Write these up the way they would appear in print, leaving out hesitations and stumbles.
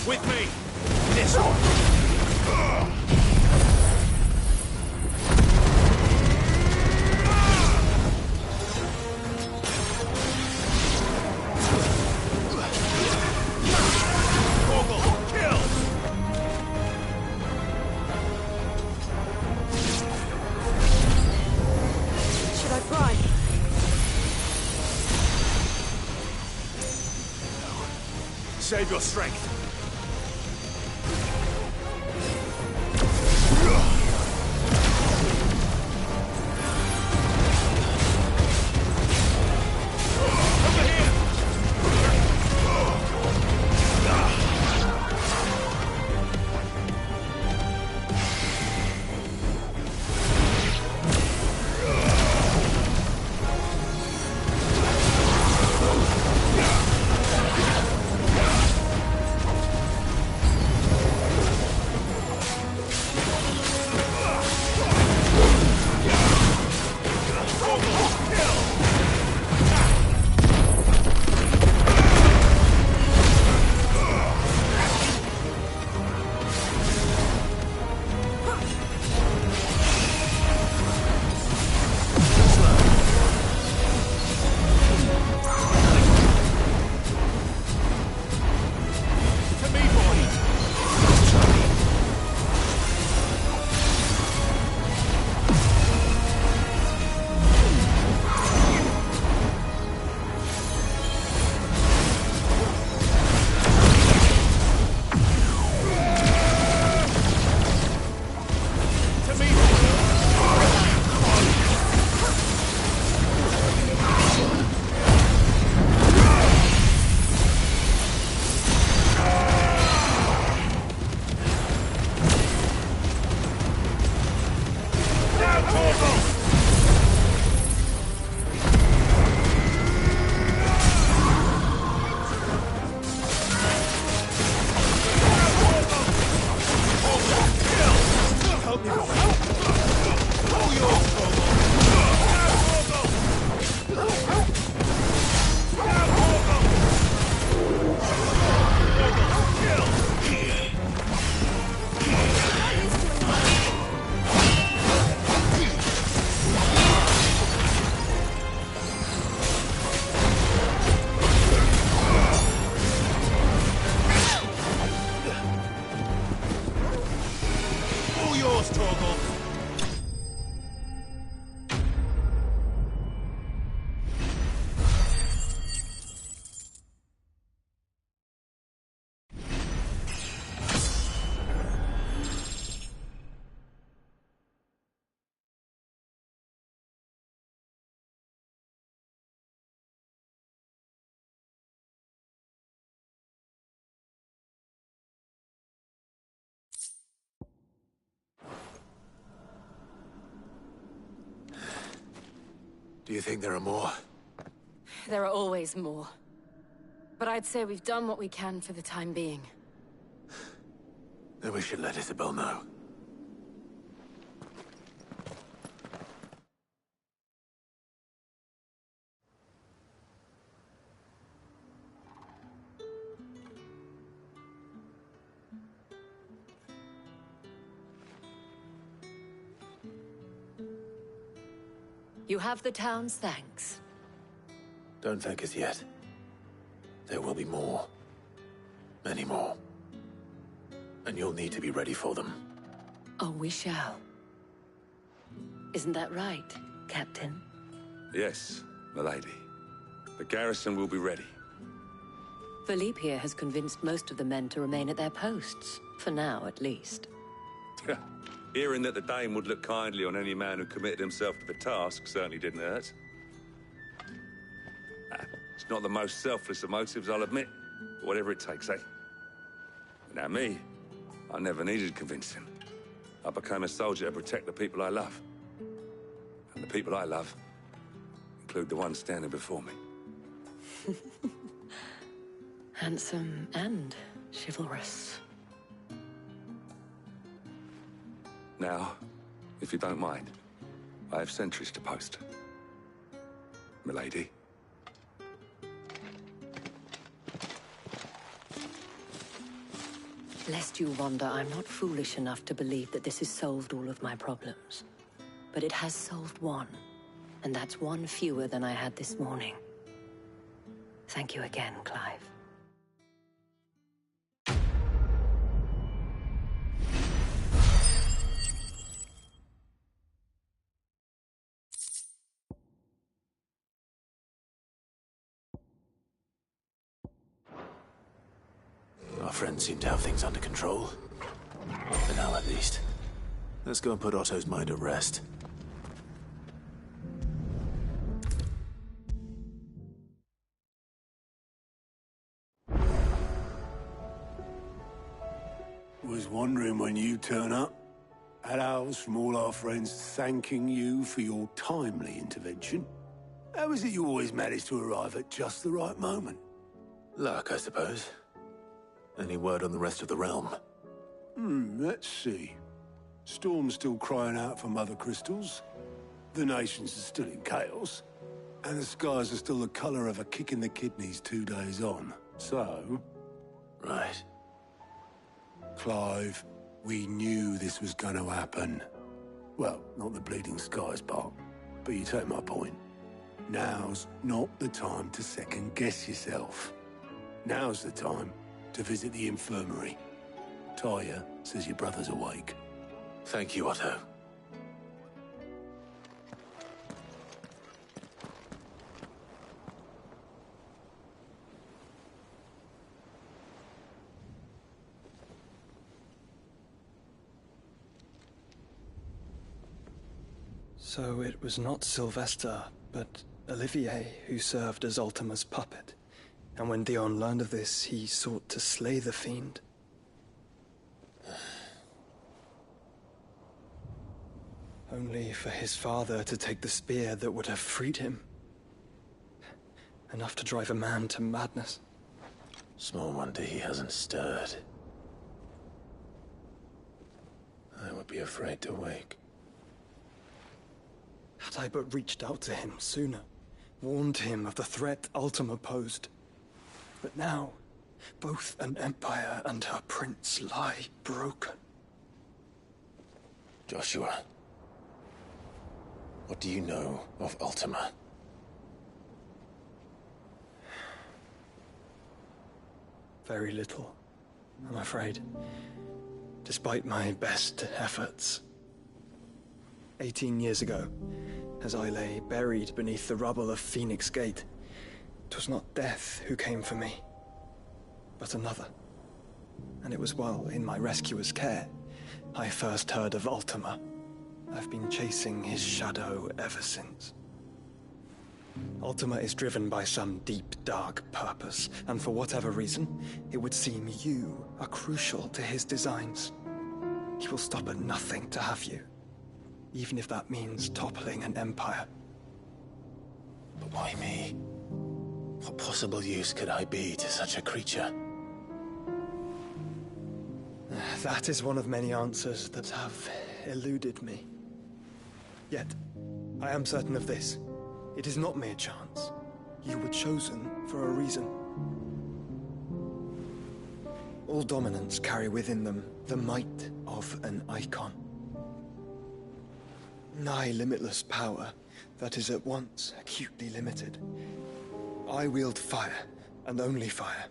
With me! This one! Save your strength. Do you think there are more? There are always more. But I'd say we've done what we can for the time being. Then we should let Isabel know. You have the town's thanks. Don't thank us yet. There will be more. Many more. And you'll need to be ready for them. Oh, we shall. Isn't that right, Captain? Yes, milady. The garrison will be ready. Philippe here has convinced most of the men to remain at their posts. For now, at least. Hearing that the Dane would look kindly on any man who committed himself to the task certainly didn't hurt. It's not the most selfless of motives, I'll admit. But whatever it takes, eh? Now me, I never needed convincing. I became a soldier to protect the people I love. And the people I love include the one standing before me. Handsome and chivalrous. Now, if you don't mind, I have sentries to post. Milady. Lest you wonder, I'm not foolish enough to believe that this has solved all of my problems. But it has solved one, and that's one fewer than I had this morning. Thank you again, Clive. Our friends seem to have things under control. For now, at least. Let's go and put Otto's mind at rest. Was wondering when you turn up. Had ours from all our friends thanking you for your timely intervention. How is it you always manage to arrive at just the right moment? Luck, I suppose. Any word on the rest of the realm? Let's see. Storm's still crying out for Mother Crystals. The nations are still in chaos. And the skies are still the colour of a kick in the kidneys 2 days on. So... Right. Clive, we knew this was going to happen. Well, not the bleeding skies part, but you take my point. Now's not the time to second-guess yourself. Now's the time to visit the infirmary. Talia says your brother's awake. Thank you, Otto. So it was not Sylvester, but Olivier who served as Ultima's puppet. And when Dion learned of this, he sought to slay the fiend. Only for his father to take the spear that would have freed him. Enough to drive a man to madness. Small wonder he hasn't stirred. I would be afraid to wake. Had I but reached out to him sooner, warned him of the threat Ultima posed. But now, both an empire and her prince lie broken. Joshua, what do you know of Ultima? Very little, I'm afraid. Despite my best efforts. 18 years ago, as I lay buried beneath the rubble of Phoenix Gate, 'twas not death who came for me, but another. And it was while in my rescuer's care, I first heard of Ultima. I've been chasing his shadow ever since. Ultima is driven by some deep, dark purpose, and for whatever reason, it would seem you are crucial to his designs. He will stop at nothing to have you, even if that means toppling an empire. But why me? What possible use could I be to such a creature? That is one of many answers that have eluded me. Yet, I am certain of this. It is not mere chance. You were chosen for a reason. All dominants carry within them the might of an icon. Nigh limitless power that is at once acutely limited. I wield fire, and only fire.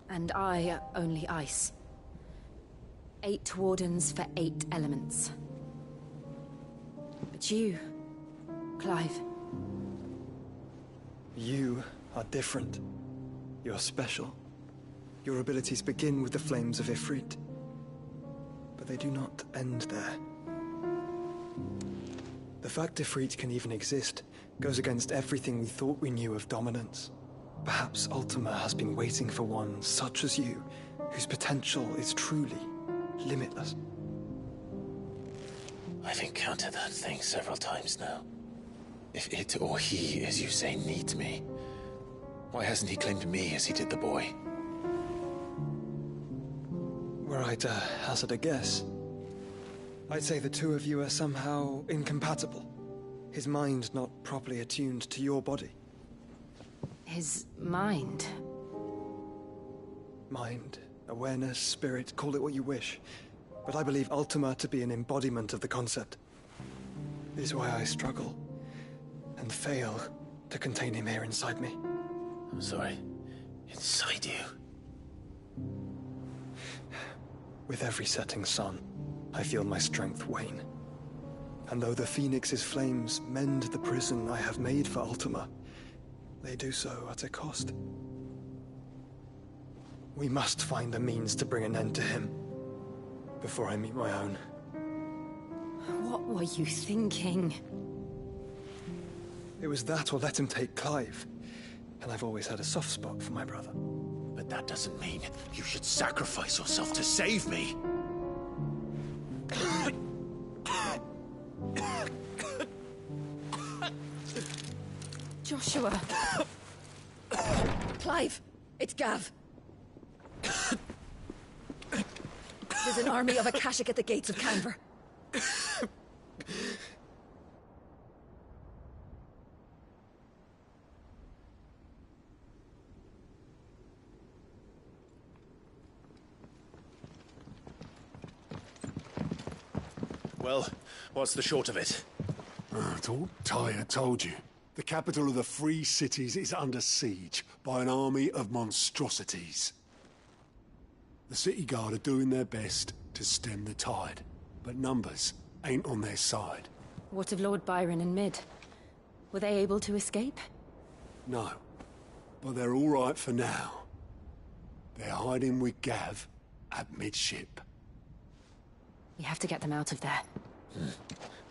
And I only ice. 8 wardens for 8 elements. But you, Clive. You are different. You're special. Your abilities begin with the flames of Ifrit. But they do not end there. The fact Ifrit can even exist goes against everything we thought we knew of dominance. Perhaps Ultima has been waiting for one such as you, whose potential is truly limitless. I've encountered that thing several times now. If it or he, as you say, needs me, why hasn't he claimed me as he did the boy? Were I to hazard a guess, I'd say the two of you are somehow incompatible. His mind not properly attuned to your body. His mind. Mind awareness, spirit, call it what you wish. But I believe Ultima to be an embodiment of the concept. It is why I struggle and fail to contain him here inside me. I'm sorry. Inside you? With every setting sun, I feel my strength wane. And though the Phoenix's flames mend the prison I have made for Ultima, they do so at a cost. We must find a means to bring an end to him before I meet my own. What were you thinking? It was that or let him take Clive. And I've always had a soft spot for my brother. But that doesn't mean you should sacrifice yourself to save me. Joshua! Clive! It's Gav! There's an army of Akashic at the gates of Canver. Well, what's the short of it? It's all Tyr told you. The capital of the Free Cities is under siege by an army of monstrosities. The City Guard are doing their best to stem the tide, but numbers ain't on their side. What of Lord Byron and Mid? Were they able to escape? No, but they're all right for now. They're hiding with Gav at midship. We have to get them out of there.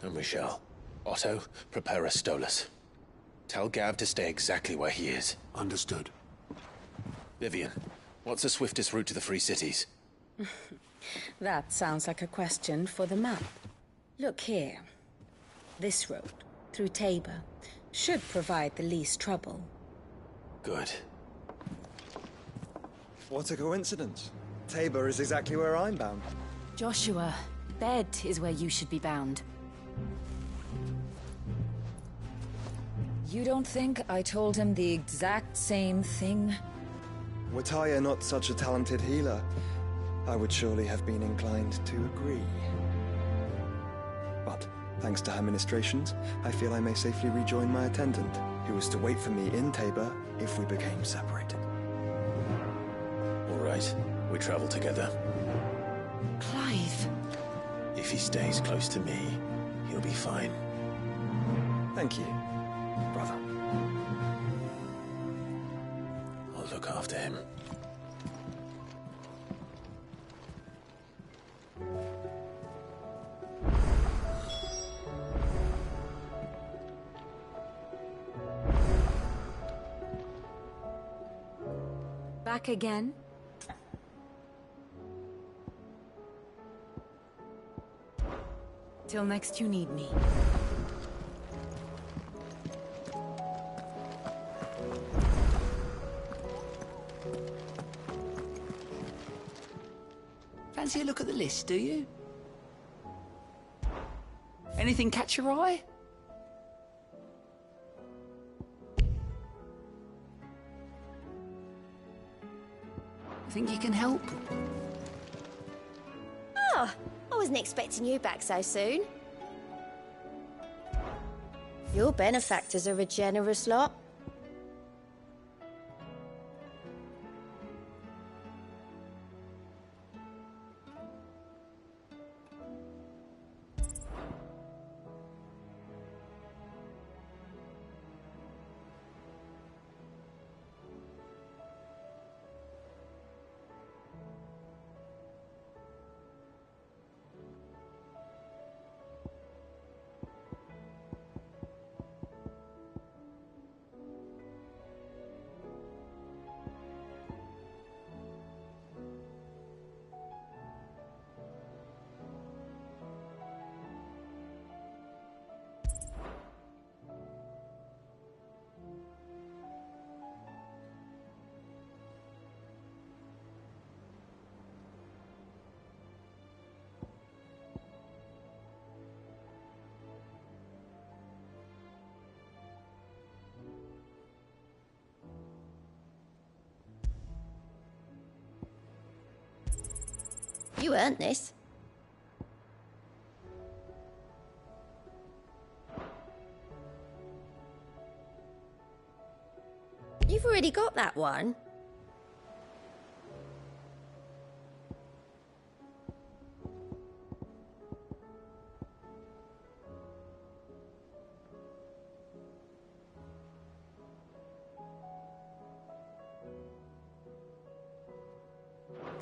And we shall. Otto, prepare a Stolas. Tell Gav to stay exactly where he is. Understood. Vivian, what's the swiftest route to the Free Cities? That sounds like a question for the map. Look here. This road, through Tabor, should provide the least trouble. Good. What a coincidence. Tabor is exactly where I'm bound. Joshua, bed is where you should be bound. You don't think I told him the exact same thing? Were Tyr not such a talented healer, I would surely have been inclined to agree. But, thanks to her ministrations, I feel I may safely rejoin my attendant, who was to wait for me in Tabor if we became separated. All right, we travel together. Clive! If he stays close to me, he'll be fine. Thank you, brother. I'll look after him. Back again? Till next you need me. Fancy a look at the list, do you? Anything catch your eye? Think you can help? Oh, I wasn't expecting you back so soon. Your benefactors are a generous lot. You earned this. You've already got that one.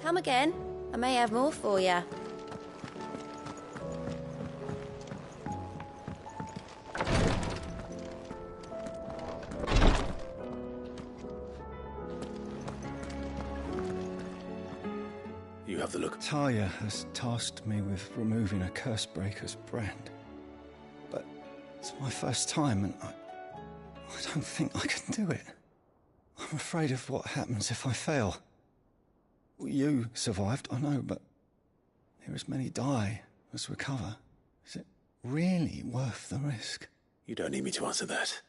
Come again. I may have more for you. You have the look. Talia has tasked me with removing a Cursebreaker's brand. But it's my first time and I don't think I can do it. I'm afraid of what happens if I fail. You survived, I know, but here as many die as recover. Is it really worth the risk? You don't need me to answer that.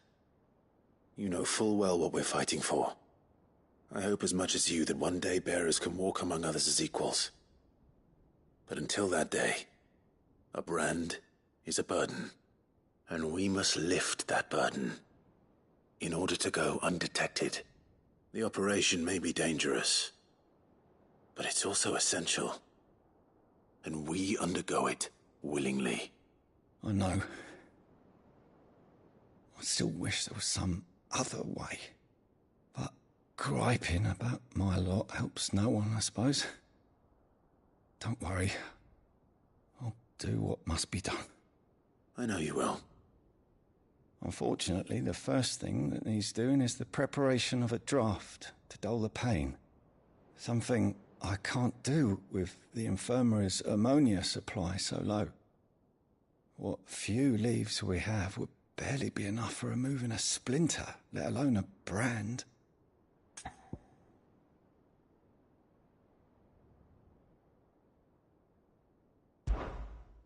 You know full well what we're fighting for. I hope as much as you that one day bearers can walk among others as equals. But until that day, a brand is a burden, and we must lift that burden in order to go undetected. The operation may be dangerous, but it's also essential, and we undergo it willingly. I know. I still wish there was some other way. But griping about my lot helps no one, I suppose. Don't worry. I'll do what must be done. I know you will. Unfortunately, the first thing that needs doing is the preparation of a draft to dull the pain. Something I can't do with the infirmary's ammonia supply so low. What few leaves we have would barely be enough for removing a splinter, let alone a brand.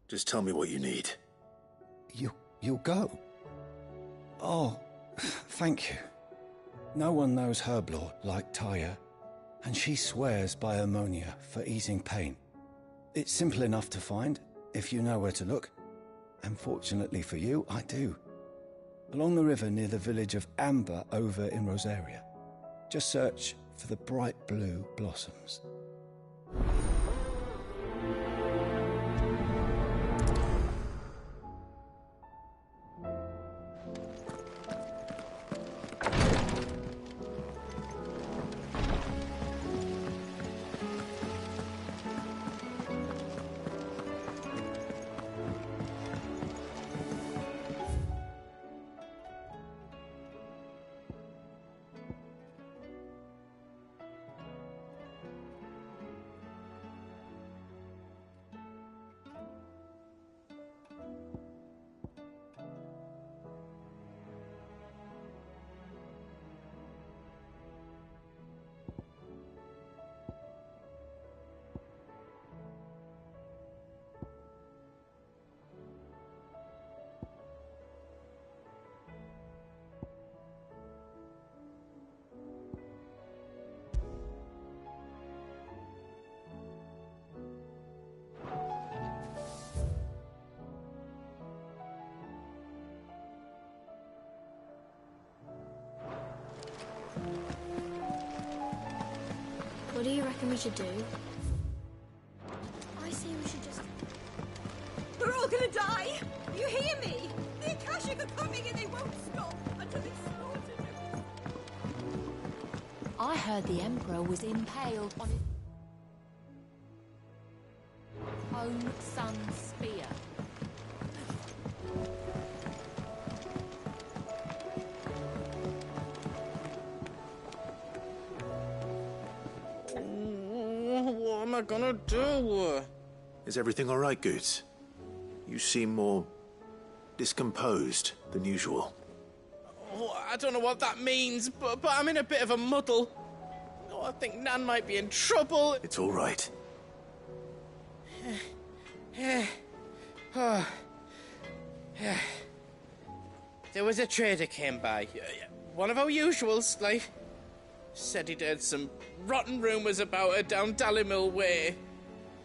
Just tell me what you need. You'll go? Oh, thank you. No one knows Herblore like Talia, and she swears by ammonia for easing pain. It's simple enough to find, if you know where to look. And fortunately for you, I do. Along the river near the village of Amber over in Rosaria. Just search for the bright blue blossoms. What do you reckon we should do? I say we should just... We're all gonna die! You hear me? The Akashic are coming and they won't stop until they've slaughtered everyone. I heard the Emperor was impaled on his own son's spear. What am I gonna do? Is everything all right, Goots? You seem more discomposed than usual. Oh, I don't know what that means, but I'm in a bit of a muddle. Oh, I think Nan might be in trouble. It's all right. There was a trader came by. One of our usuals, like. Said he'd heard some rotten rumours about her down Dallimil Way.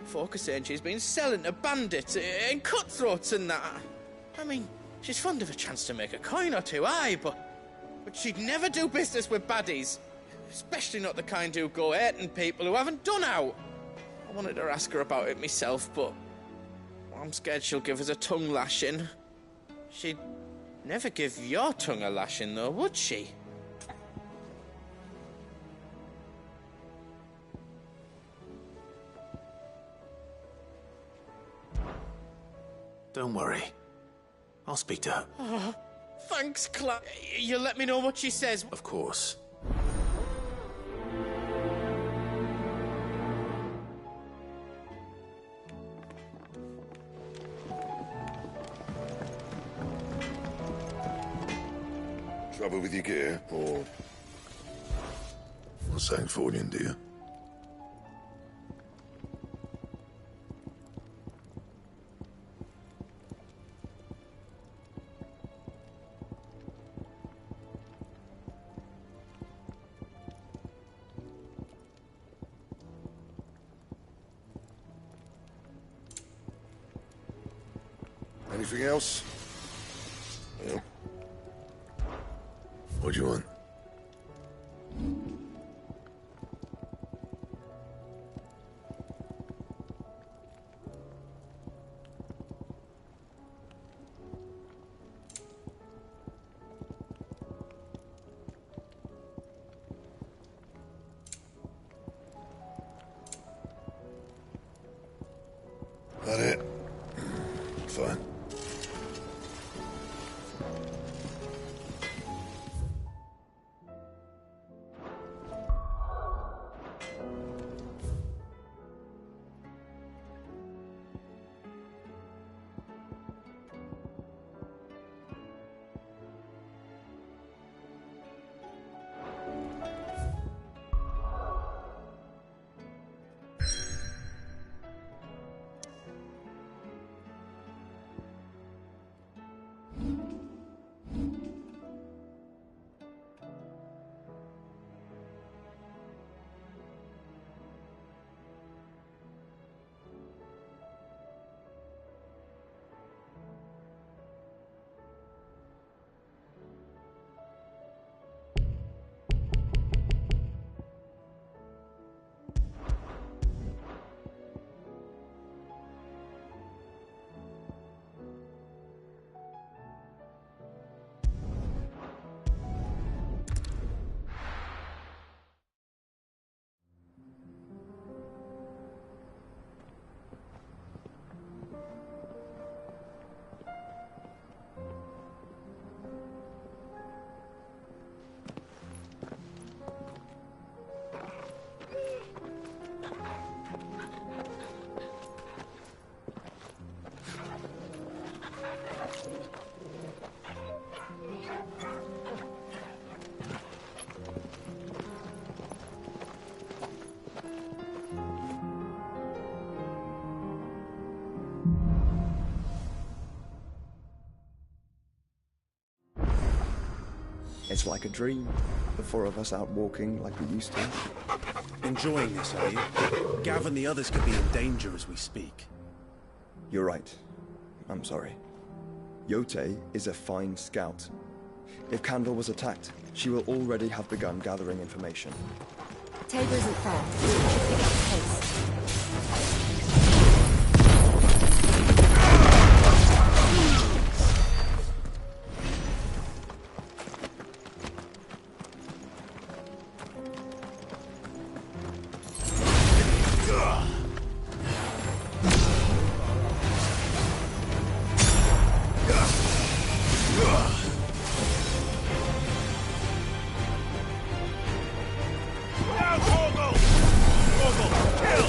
Folk are saying she's been selling to bandits and cutthroats and that. I mean, she's fond of a chance to make a coin or two, aye, but she'd never do business with baddies. Especially not the kind who go hurting people who haven't done out. I wanted to ask her about it myself, but I'm scared she'll give us a tongue lashing. She'd never give your tongue a lashing, though, would she? Don't worry. I'll speak to her. Oh, thanks, Clark. You'll let me know what she says. Of course. Trouble with your gear, or Sangfordian, do you? Anything else? Yeah. What do you want? That it? Fine. It's like a dream. The four of us out walking like we used to. Enjoying this, are you? Gav and the others could be in danger as we speak. You're right. I'm sorry. Yote is a fine scout. If Kandel was attacked, she will already have begun gathering information. Tabor isn't fair. We should pick up the pace. Now, Torgal! Torgal, kill!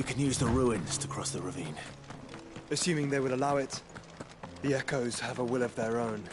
can use the ruins to cross the ravine. Assuming they would allow it. The Echoes have a will of their own.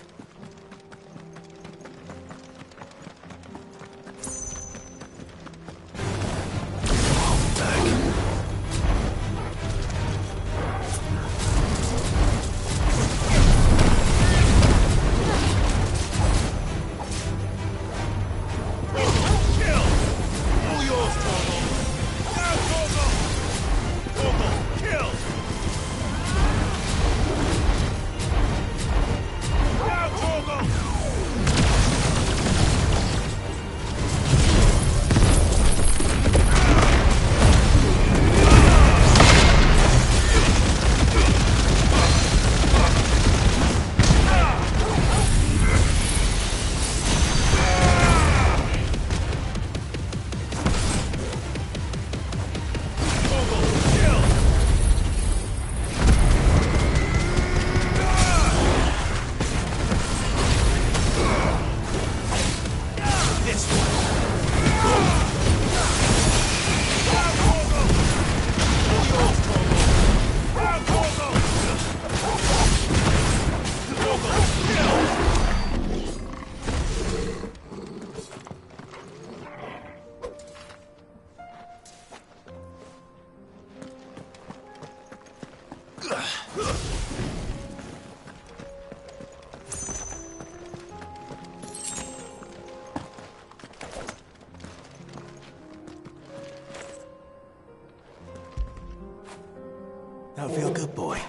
That'll feel good, boy.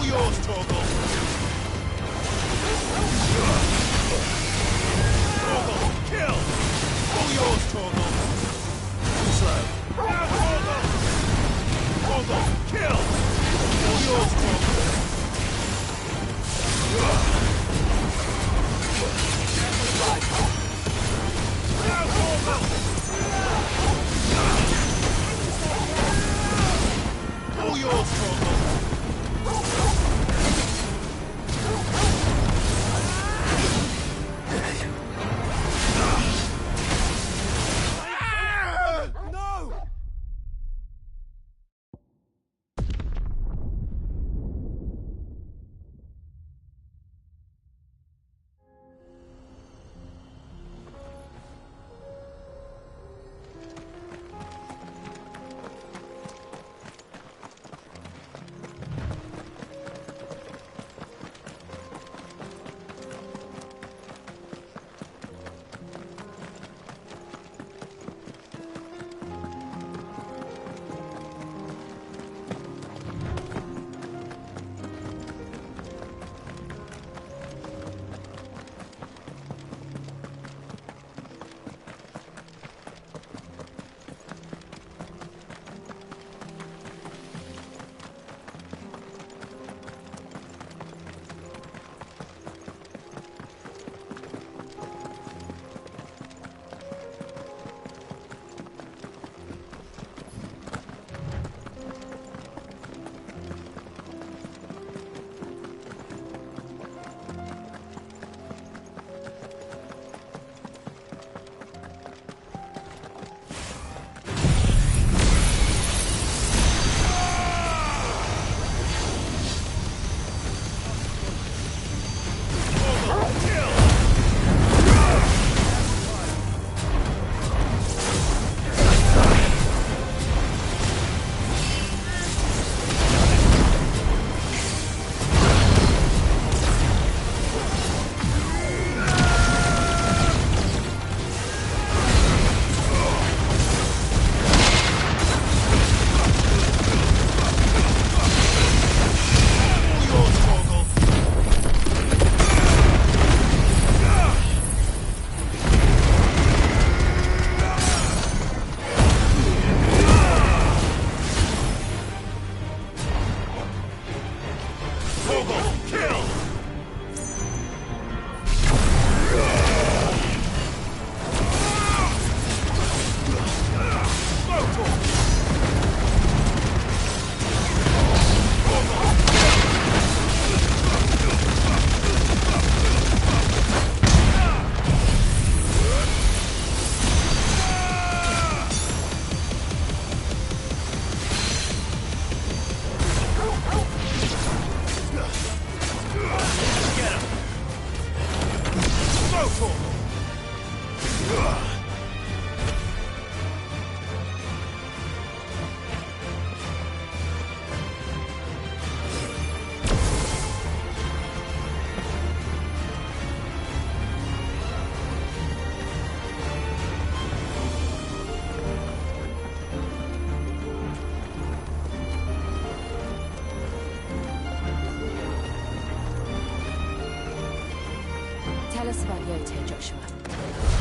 yours, Torgal! Torgal, kill! All yours, Torgal! Too slow. Now, Torgal! Torgal, kill! All yours, Torgal! Now, Torgal! All yours, Torgal! No! Tell us about Yote, Joshua.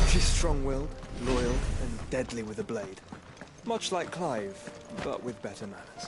She's strong-willed, loyal, and deadly with a blade. Much like Clive, but with better manners.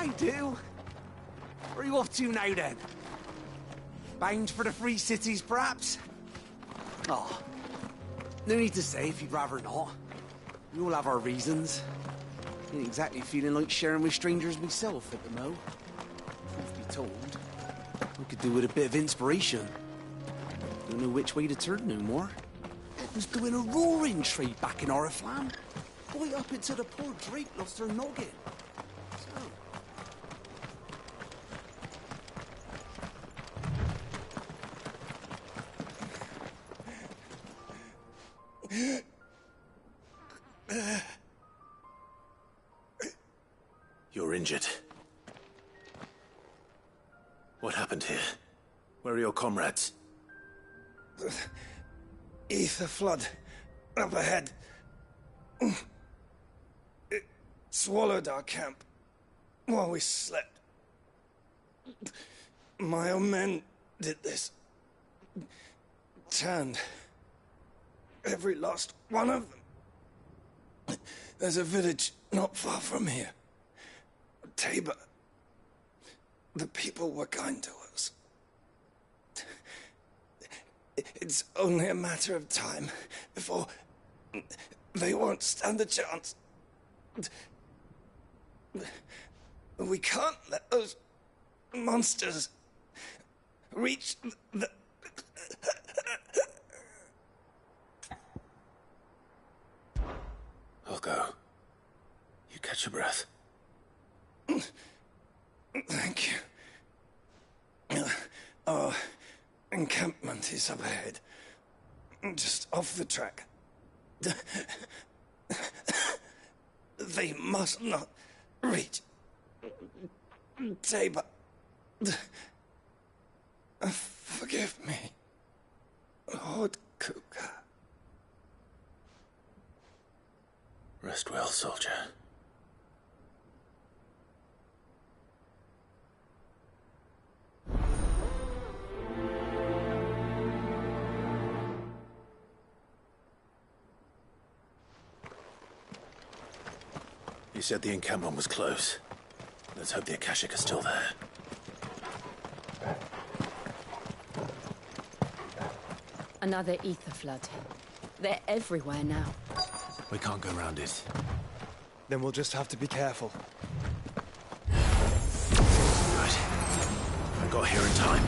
I do. Where are you off to now, then? Bound for the Free Cities, perhaps? Oh, no need to say if you'd rather not. We all have our reasons. Ain't exactly feeling like sharing with strangers myself at the mo. Truth be told, I could do with a bit of inspiration. Don't know which way to turn no more. Was doing a roaring trade back in Oriflamme. Right up until the poor Drake lost her noggin. You're injured. What happened here? Where are your comrades? Ether flood up ahead. It swallowed our camp while we slept. My own men did this. Turned every last one of them. There's a village not far from here. Tabor. The people were kind to us. It's only a matter of time before they won't stand a chance. We can't let those monsters reach the... I'll go. You catch your breath. Thank you. Our encampment is up ahead. Just off the track. They must not reach Tabor. Forgive me, Lord Kuka. Rest well, soldier. You said the encampment was close. Let's hope the Akashic is still there. Another ether flood. They're everywhere now. We can't go around it. Then we'll just have to be careful. Right. I got here in time.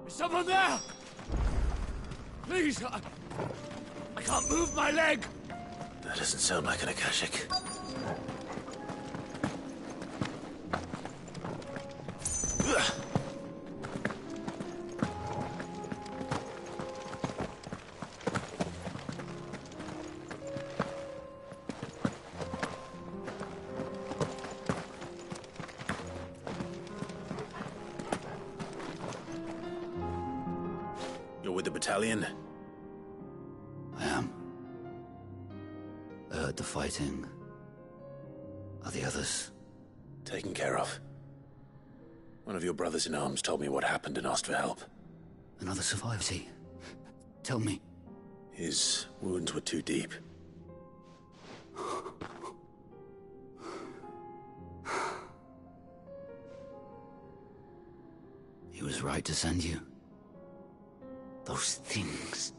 Is someone there? Please, I can't move my leg. That doesn't sound like an Akashic. You're with the battalion? I am. I heard the fighting. Are the others? Taken care of. One of your brothers in arms told me what happened and asked for help. Another survives he? Tell me. His wounds were too deep. He was right to send you. Those things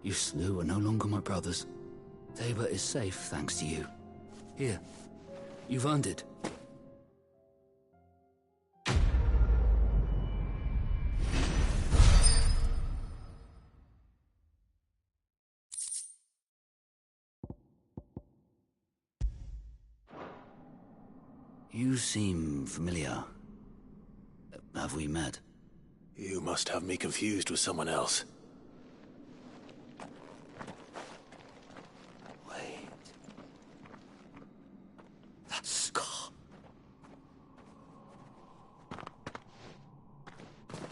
you slew are no longer my brothers. Tabor is safe thanks to you. Here, you've earned it. You seem familiar. Have we met? You must have me confused with someone else. Wait. That scar.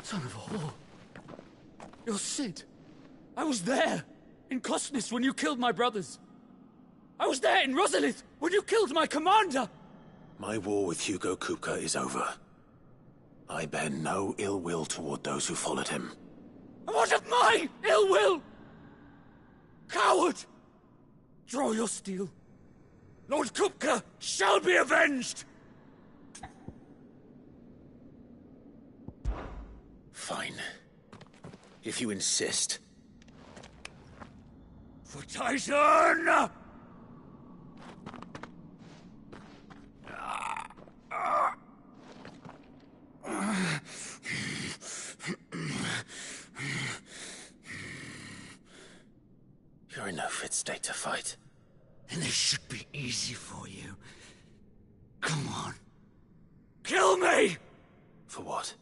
Son of a whore. You're Cid. I was there, in Cosnes, when you killed my brothers. I was there in Rosalith, when you killed my commander! My war with Hugo Kupka is over. I bear no ill will toward those who followed him. And what of my ill will? Coward! Draw your steel. Lord Kupka shall be avenged! Fine. If you insist. For Titan! You're in no fit state to fight. And this should be easy for you. Come on. Kill me! For what?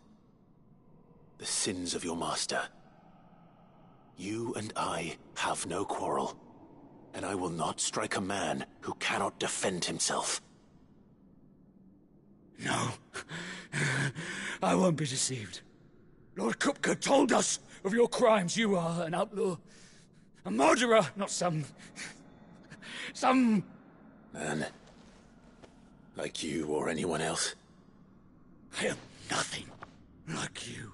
The sins of your master. You and I have no quarrel, and I will not strike a man who cannot defend himself. No. I won't be deceived. Lord Kupka told us of your crimes. You are an outlaw. A murderer, not some man. Like you or anyone else. I am nothing like you.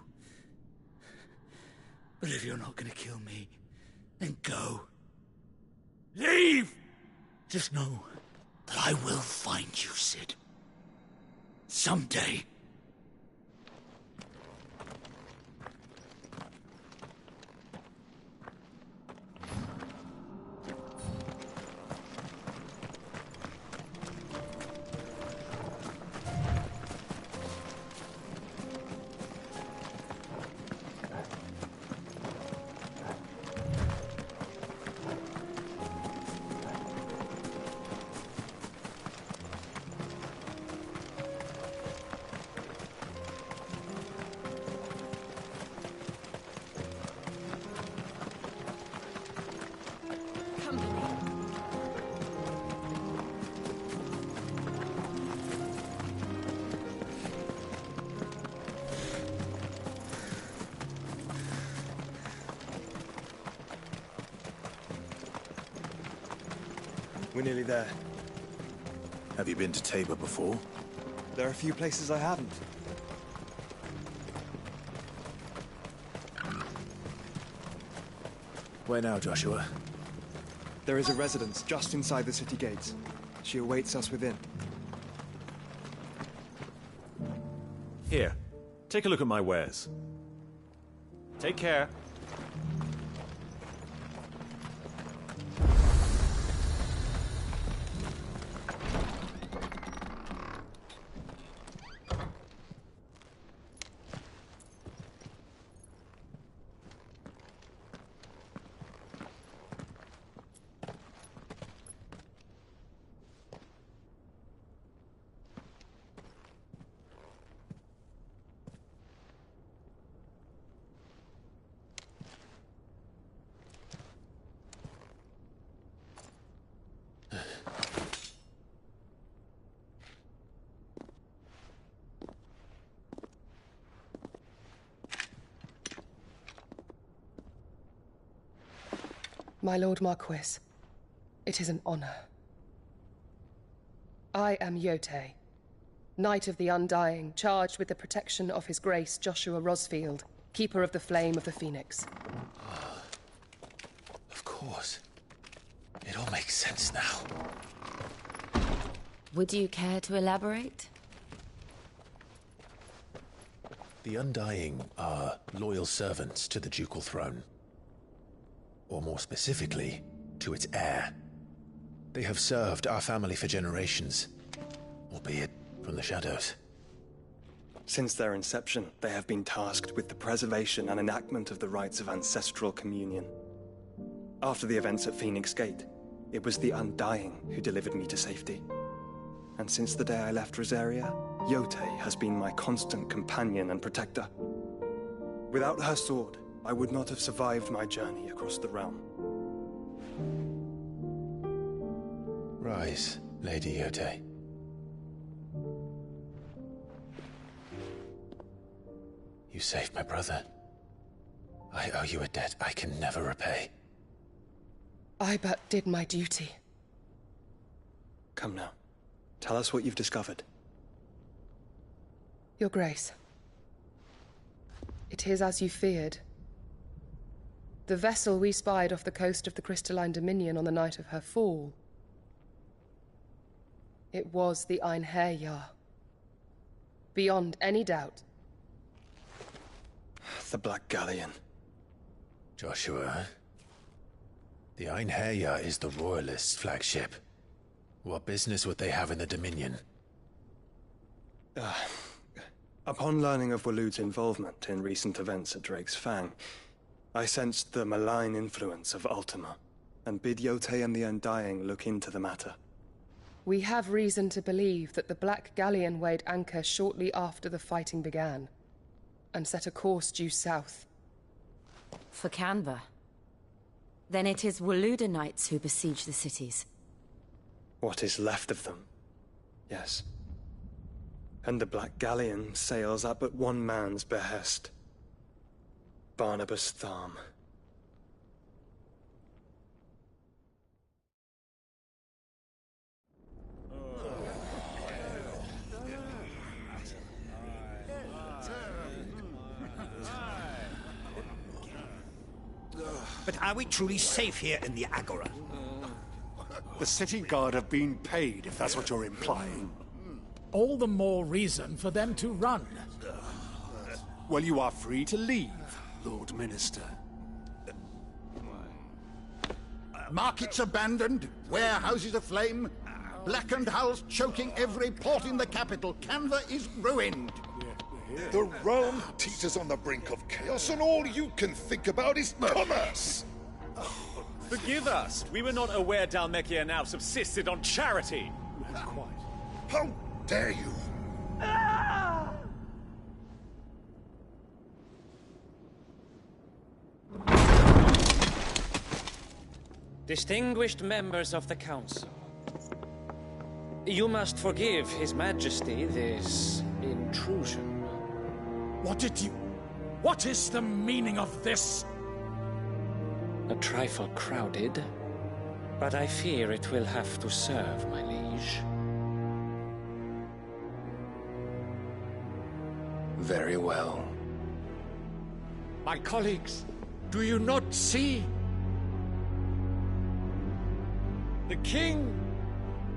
But if you're not gonna kill me, then go. Leave! Just know that I will find you, Cid. Someday. We're nearly there. Have you been to Tabor before? There are a few places I haven't. Where now, Joshua? There is a residence just inside the city gates. She awaits us within. Here, take a look at my wares. Take care. My Lord Marquis, it is an honor. I am Yote, Knight of the Undying, charged with the protection of His Grace Joshua Rosfield, Keeper of the Flame of the Phoenix. course. It all makes sense now. Would you care to elaborate? The Undying are loyal servants to the ducal throne. Or more specifically, to its heir. They have served our family for generations, albeit from the shadows. Since their inception, they have been tasked with the preservation and enactment of the rites of ancestral communion. After the events at Phoenix Gate, it was the Undying who delivered me to safety. And since the day I left Rosaria, Yotei has been my constant companion and protector. Without her sword, I would not have survived my journey across the realm. Rise, Lady Yotei. You saved my brother. I owe you a debt I can never repay. I but did my duty. Come now. Tell us what you've discovered. Your Grace. It is as you feared. The vessel we spied off the coast of the Crystalline Dominion on the night of her fall. It was the Einherjar. Beyond any doubt. The Black Galleon. Joshua, the Einherjar is the Royalists' flagship. What business would they have in the Dominion? Upon learning of Waloed's involvement in recent events at Drake's Fang, I sensed the malign influence of Ultima, and bid Yotei and the Undying look into the matter. We have reason to believe that the Black Galleon weighed anchor shortly after the fighting began, and set a course due south. For Canva. Then it is Waloed knights who besiege the cities. What is left of them, yes. And the Black Galleon sails at but one man's behest. Barnabas Tharm. But are we truly safe here in the Agora? The city guard have been paid, if that's what you're implying. All the more reason for them to run. Well, you are free to leave, Lord Minister. Markets abandoned, warehouses aflame, blackened hulls choking every port in the capital. Canva is ruined. The realm teeters on the brink of chaos, and all you can think about is commerce! Forgive us! We were not aware Dhalmekia now subsisted on charity! How dare you! Distinguished members of the Council, you must forgive His Majesty this intrusion. What is the meaning of this? A trifle crowded, but I fear it will have to serve, my liege. Very well. My colleagues, do you not see? The King!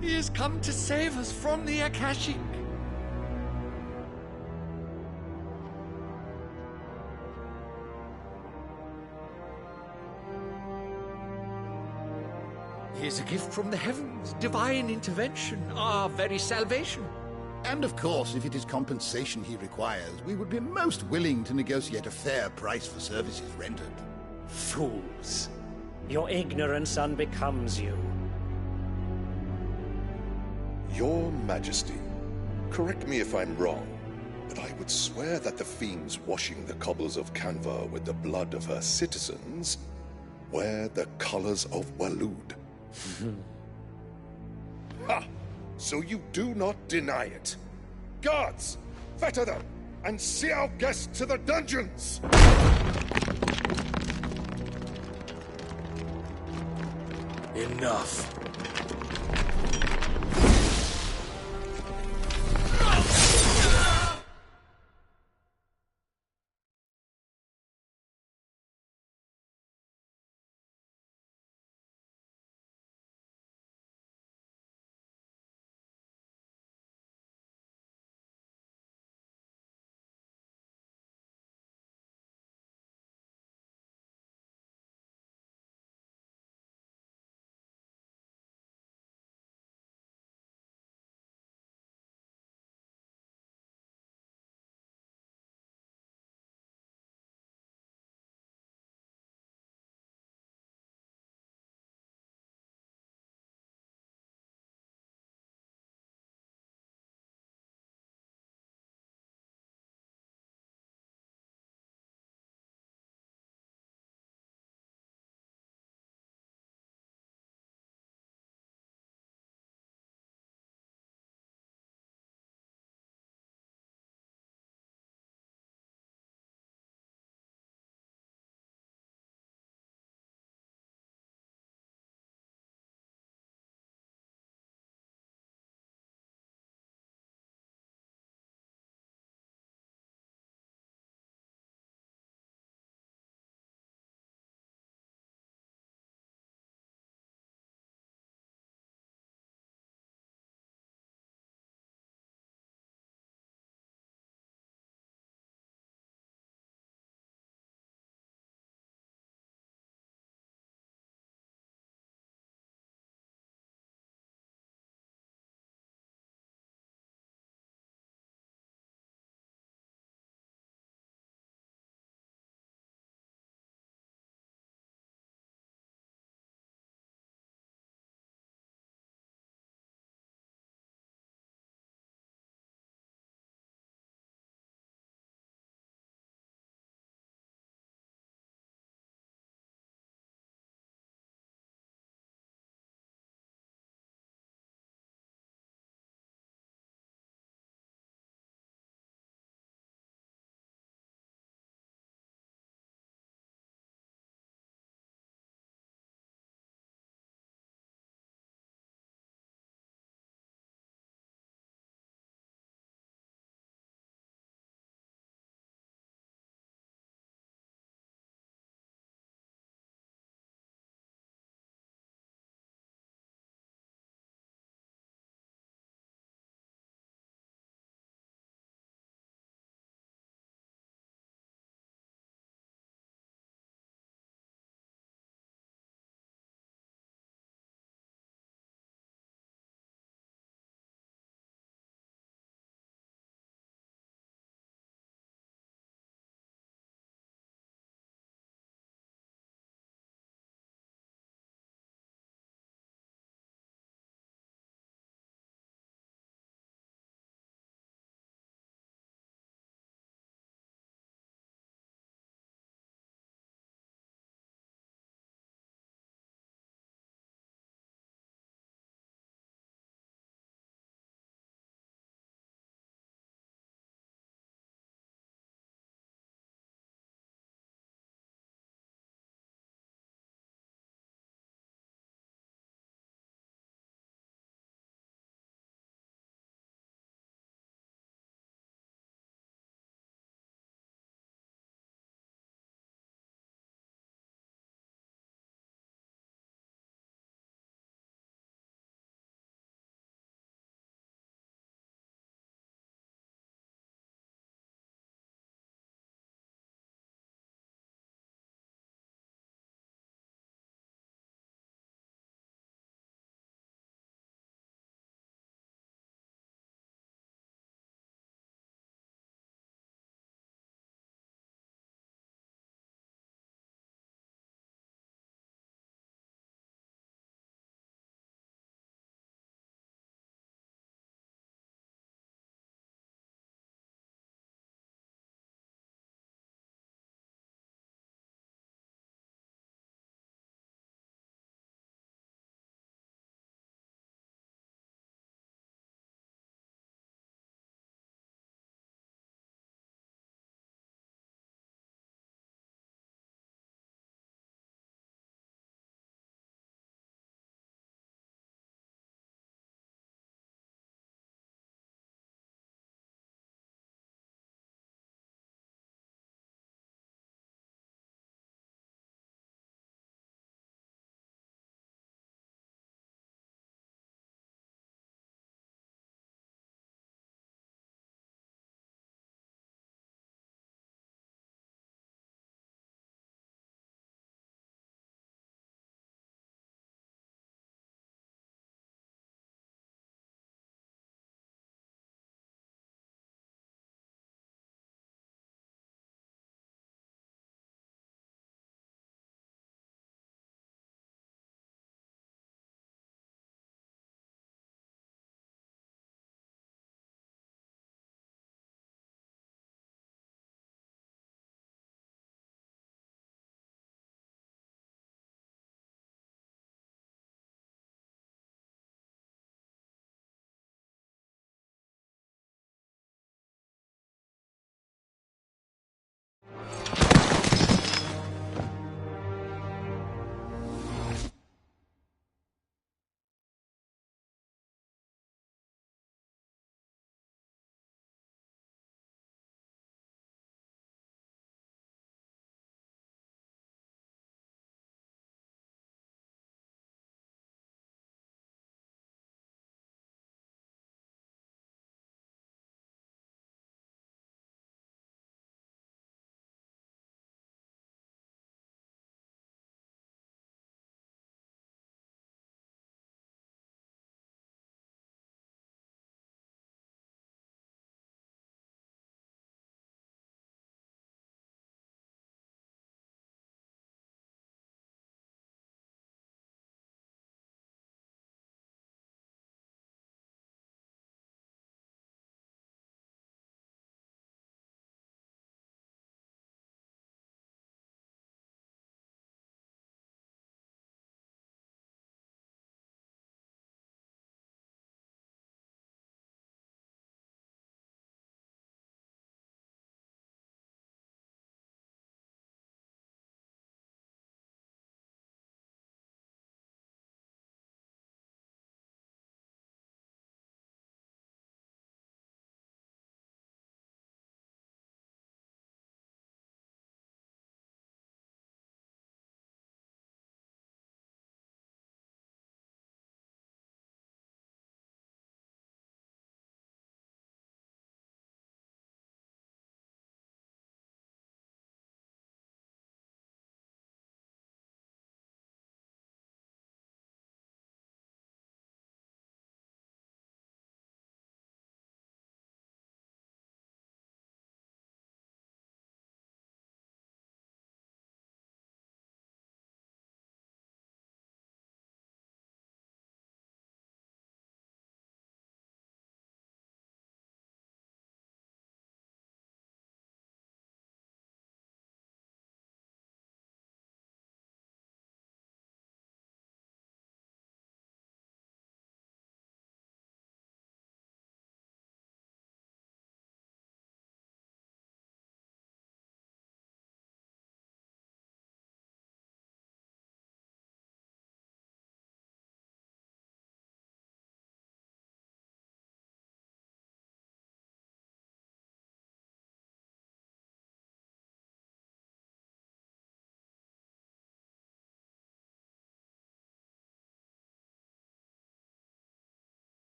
He has come to save us from the Akashic! He is a gift from the heavens, divine intervention, our very salvation. And of course, if it is compensation he requires, we would be most willing to negotiate a fair price for services rendered. Fools! Your ignorance unbecomes you. Your Majesty, correct me if I'm wrong, but I would swear that the fiends washing the cobbles of Canva with the blood of her citizens wear the colors of Waloed. Ha! So you do not deny it. Guards, fetter them, and see our guests to the dungeons! Enough.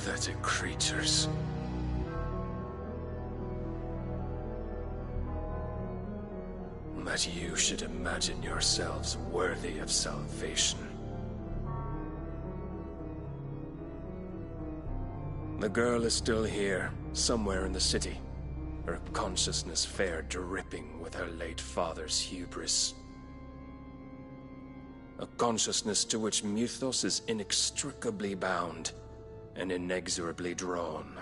Pathetic creatures. That you should imagine yourselves worthy of salvation. The girl is still here, somewhere in the city. Her consciousness fair dripping with her late father's hubris. A consciousness to which Mythos is inextricably bound and inexorably drawn.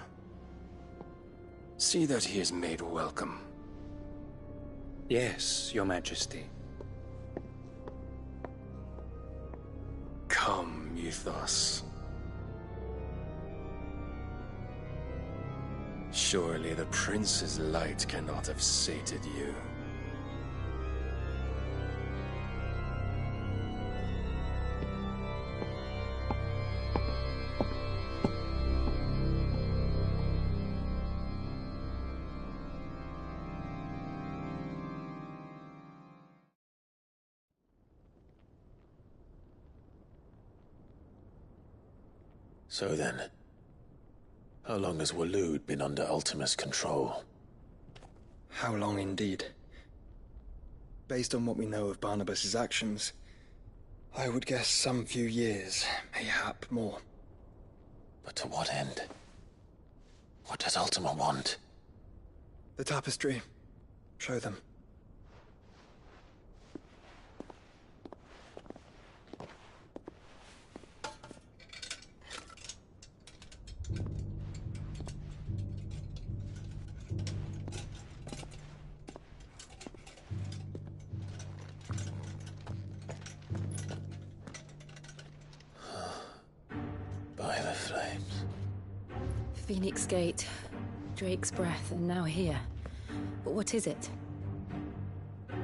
See that he is made welcome. Yes, Your Majesty. Come, Mythos. Surely the prince's light cannot have sated you. So then, how long has Waloed been under Ultima's control? How long indeed? Based on what we know of Barnabas's actions, I would guess some few years, mayhap more. But to what end? What does Ultima want? The tapestry. Show them. By the flames. Phoenix Gate, Drake's Breath, and now here. But what is it?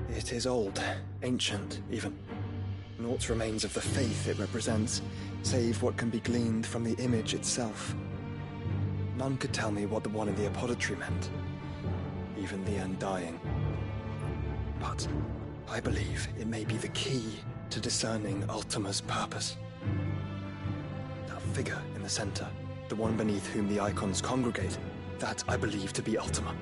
It is old, ancient, even. Naught remains of the faith it represents, save what can be gleaned from the image itself. None could tell me what the one in the apothecary meant, even the Undying. But I believe it may be the key to discerning Ultima's purpose. That figure in the center, the one beneath whom the icons congregate, that I believe to be Ultima.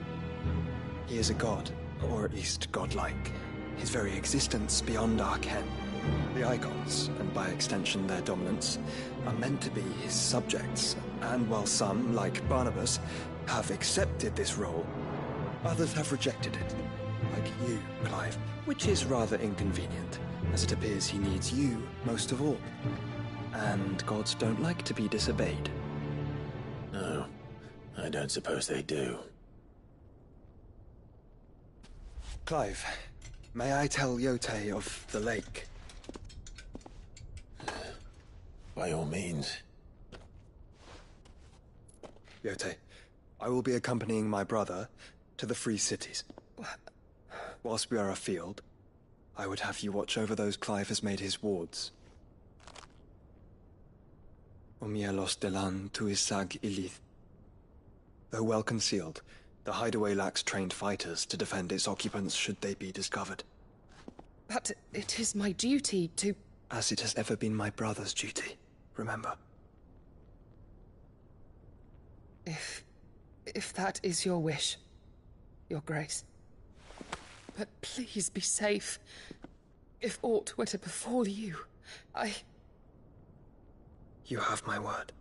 He is a god, or at least godlike. His very existence beyond our ken. The icons, and by extension their dominance, are meant to be his subjects, and while some, like Barnabas, have accepted this role, others have rejected it. Like you, Clive, which is rather inconvenient, as it appears he needs you most of all. And gods don't like to be disobeyed. No, I don't suppose they do. Clive, may I tell Yote of the lake? By all means. Yote, I will be accompanying my brother to the Free Cities. Whilst we are afield, I would have you watch over those Clive has made his wards. Omielos delan tuisag ilith. Though well concealed, the hideaway lacks trained fighters to defend its occupants should they be discovered. But it is my duty to... As it has ever been my brother's duty, remember. If that is your wish, Your Grace. But please be safe. If aught were to befall you, You have my word.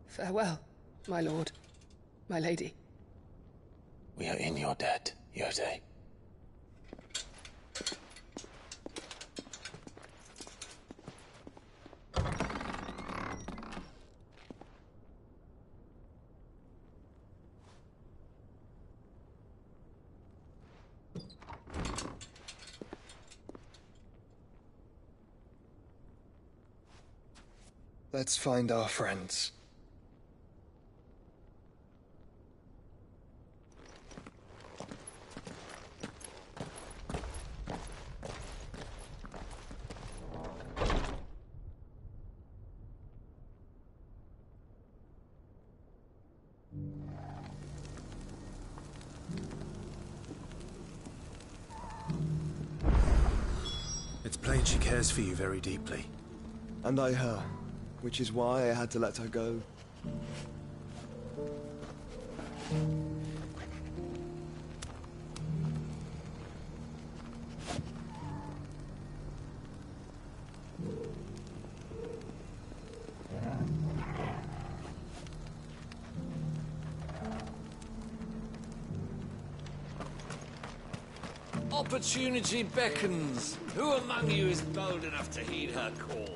Farewell, my lord, my lady. We are in your debt, Yote. Let's find our friends. It's plain she cares for you very deeply. And I her, which is why I had to let her go. Opportunity beckons. Who among you is bold enough to heed her call?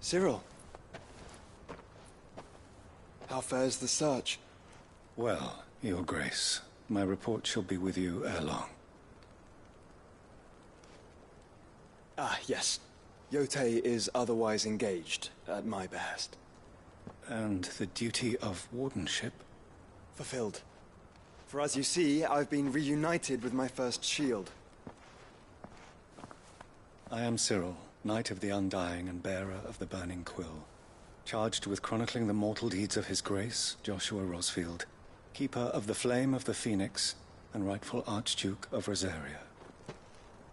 Cyril. How fares the search? Well, Your Grace, my report shall be with you ere long. Ah, yes. Yotei is otherwise engaged, at my behest. And the duty of wardenship? Fulfilled. For as you see, I've been reunited with my first shield. I am Cyril, Knight of the Undying and bearer of the Burning Quill, charged with chronicling the mortal deeds of His Grace, Joshua Rosfield, Keeper of the Flame of the Phoenix, and rightful Archduke of Rosaria.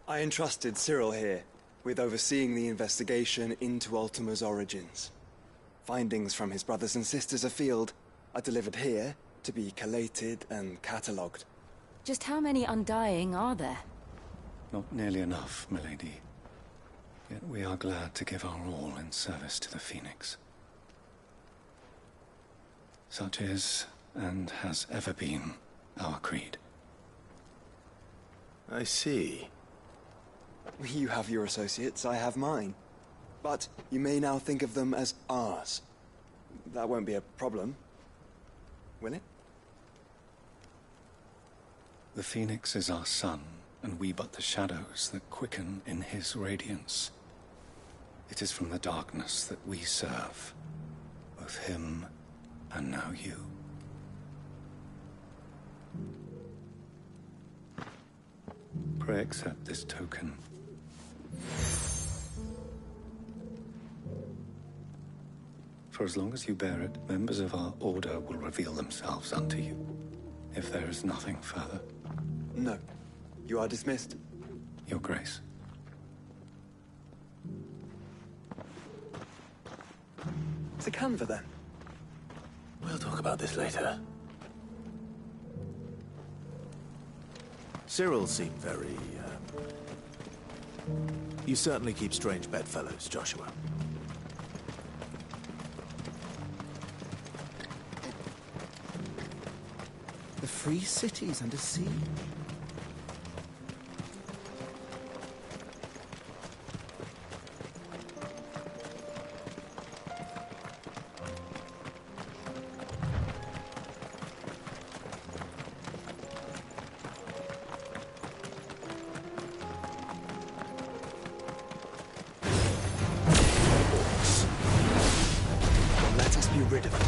I entrusted Cyril here with overseeing the investigation into Ultima's origins. Findings from his brothers and sisters afield are delivered here to be collated and catalogued. Just how many Undying are there? Not nearly enough, milady. Yet we are glad to give our all in service to the Phoenix. Such is, and has ever been, our creed. I see. You have your associates, I have mine. But you may now think of them as ours. That won't be a problem, will it? The Phoenix is our sun, and we but the shadows that quicken in his radiance. It is from the darkness that we serve, both him and now you. Pray accept this token. For as long as you bear it, members of our order will reveal themselves unto you, if there is nothing further. No. You are dismissed. Your Grace. To Canva, then. We'll talk about this later. Cyril seemed very, You certainly keep strange bedfellows, Joshua. The free cities under sea. Let us be rid of them.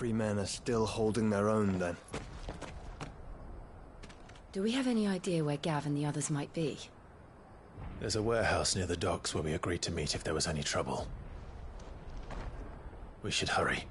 Free men are still holding their own, then. Do we have any idea where Gav and the others might be? There's a warehouse near the docks where we agreed to meet if there was any trouble. We should hurry.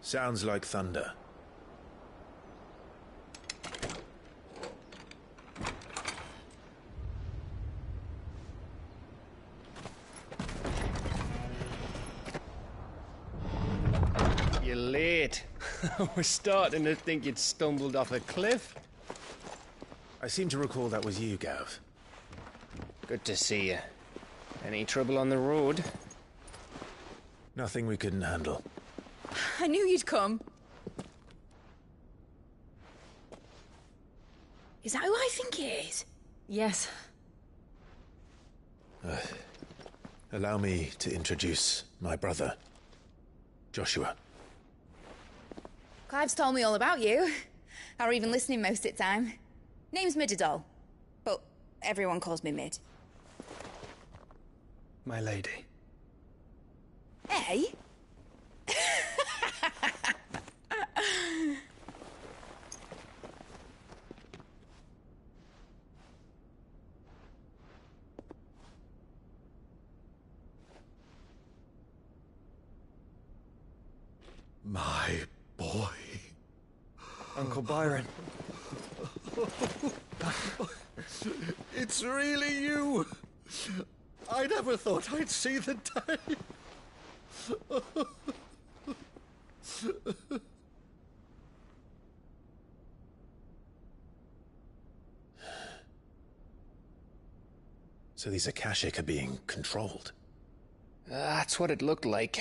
Sounds like thunder. You're late. We're starting to think you'd stumbled off a cliff. I seem to recall that was you, Gav. Good to see you. Any trouble on the road? Nothing we couldn't handle. I knew you'd come. Is that who I think it is? Yes. Allow me to introduce my brother, Joshua. Clive's told me all about you. Or even listening most of the time. Name's Midadol, but everyone calls me Mid. My lady. Hey? My boy. Uncle Byron. It's really you. I never thought I'd see the day. So these Akashic are being controlled? That's what it looked like.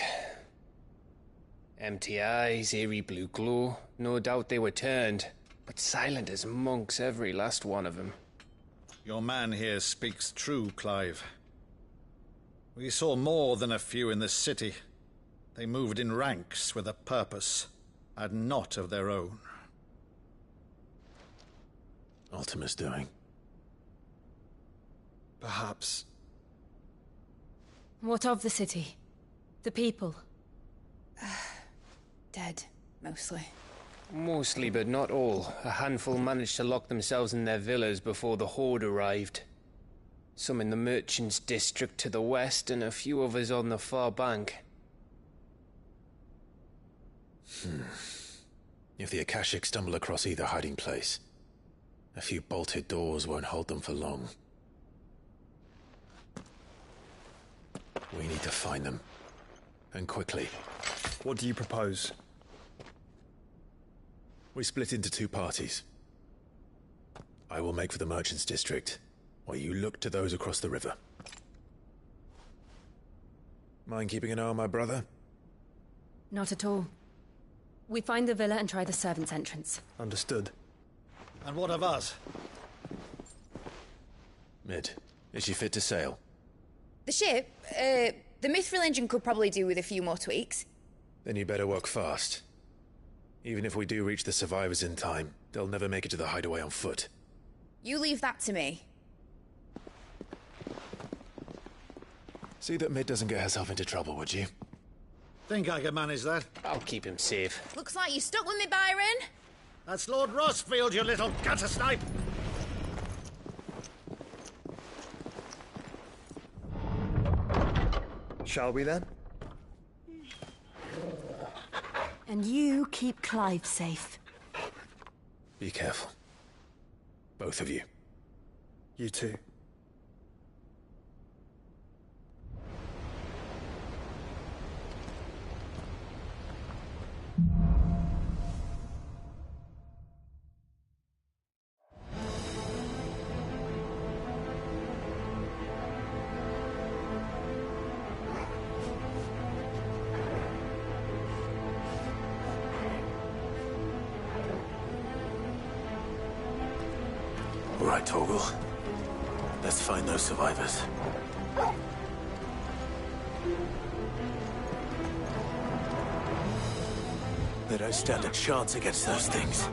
Empty eyes, eerie blue glow. No doubt they were turned, but silent as monks, every last one of them. Your man here speaks true, Clive. We saw more than a few in the city. They moved in ranks with a purpose, and not of their own. Ultima's doing. Perhaps. What of the city? The people? Dead, mostly. Mostly, but not all. A handful managed to lock themselves in their villas before the Horde arrived. Some in the Merchants' District to the west, and a few others on the far bank. If the Akashic stumble across either hiding place, a few bolted doors won't hold them for long. We need to find them. And quickly. What do you propose? We split into two parties. I will make for the Merchants' District, while you look to those across the river. Mind keeping an eye on my brother? Not at all. We find the villa and try the servants' entrance. Understood. And what of us? Mid, is she fit to sail? The ship, the Mithril engine could probably do with a few more tweaks. Then you better work fast. Even if we do reach the survivors in time, they'll never make it to the hideaway on foot. You leave that to me. See that Mid doesn't get herself into trouble, would you? Think I can manage that? I'll keep him safe. Looks like you stuck with me, Byron. That's Lord Rosfield, you little gutter snipe! Shall we then? And you keep Clive safe. Be careful. Both of you. You too. All right, Torgal. Let's find those survivors. They don't stand a chance against those things.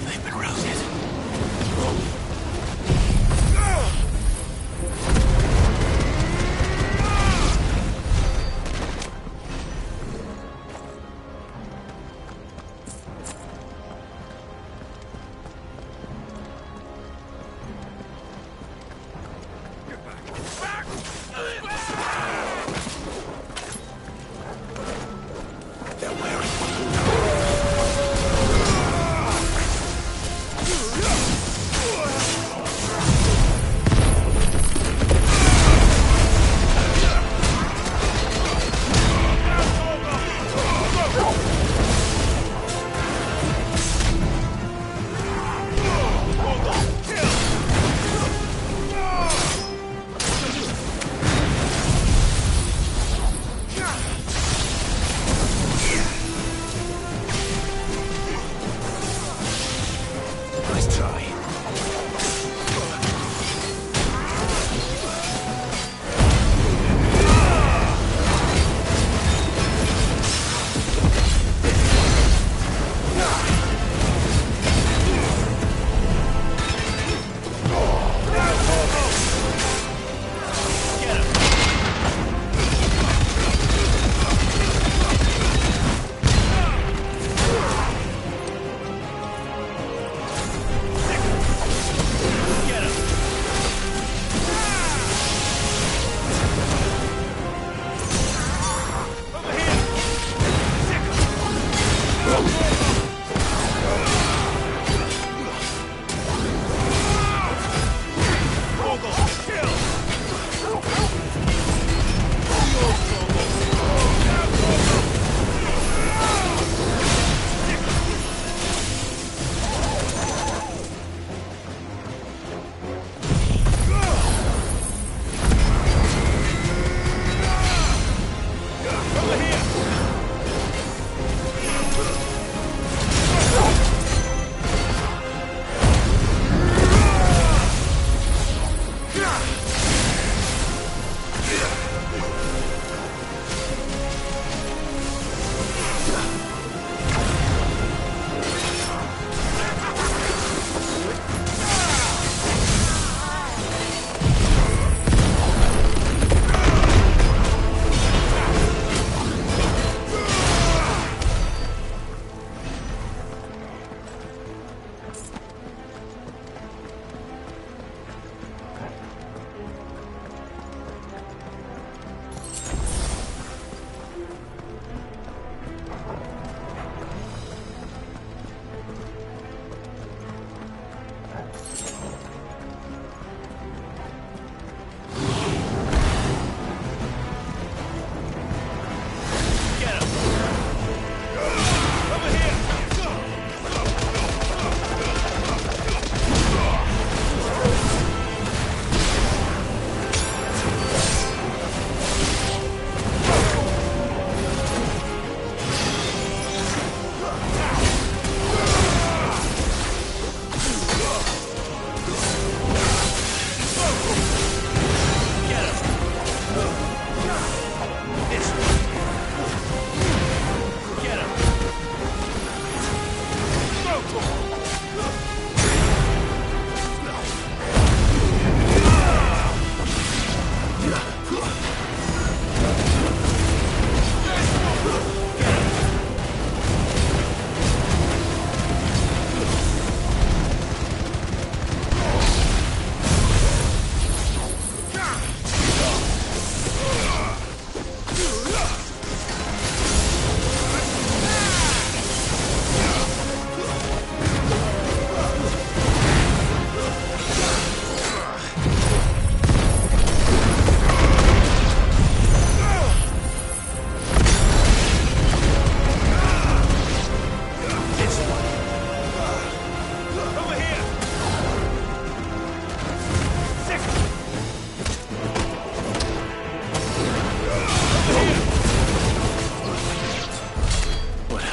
They've been routed.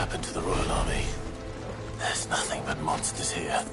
happened to the Royal Army? There's nothing but monsters here.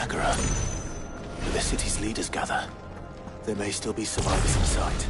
Agora. Where the city's leaders gather. There may still be survivors in sight.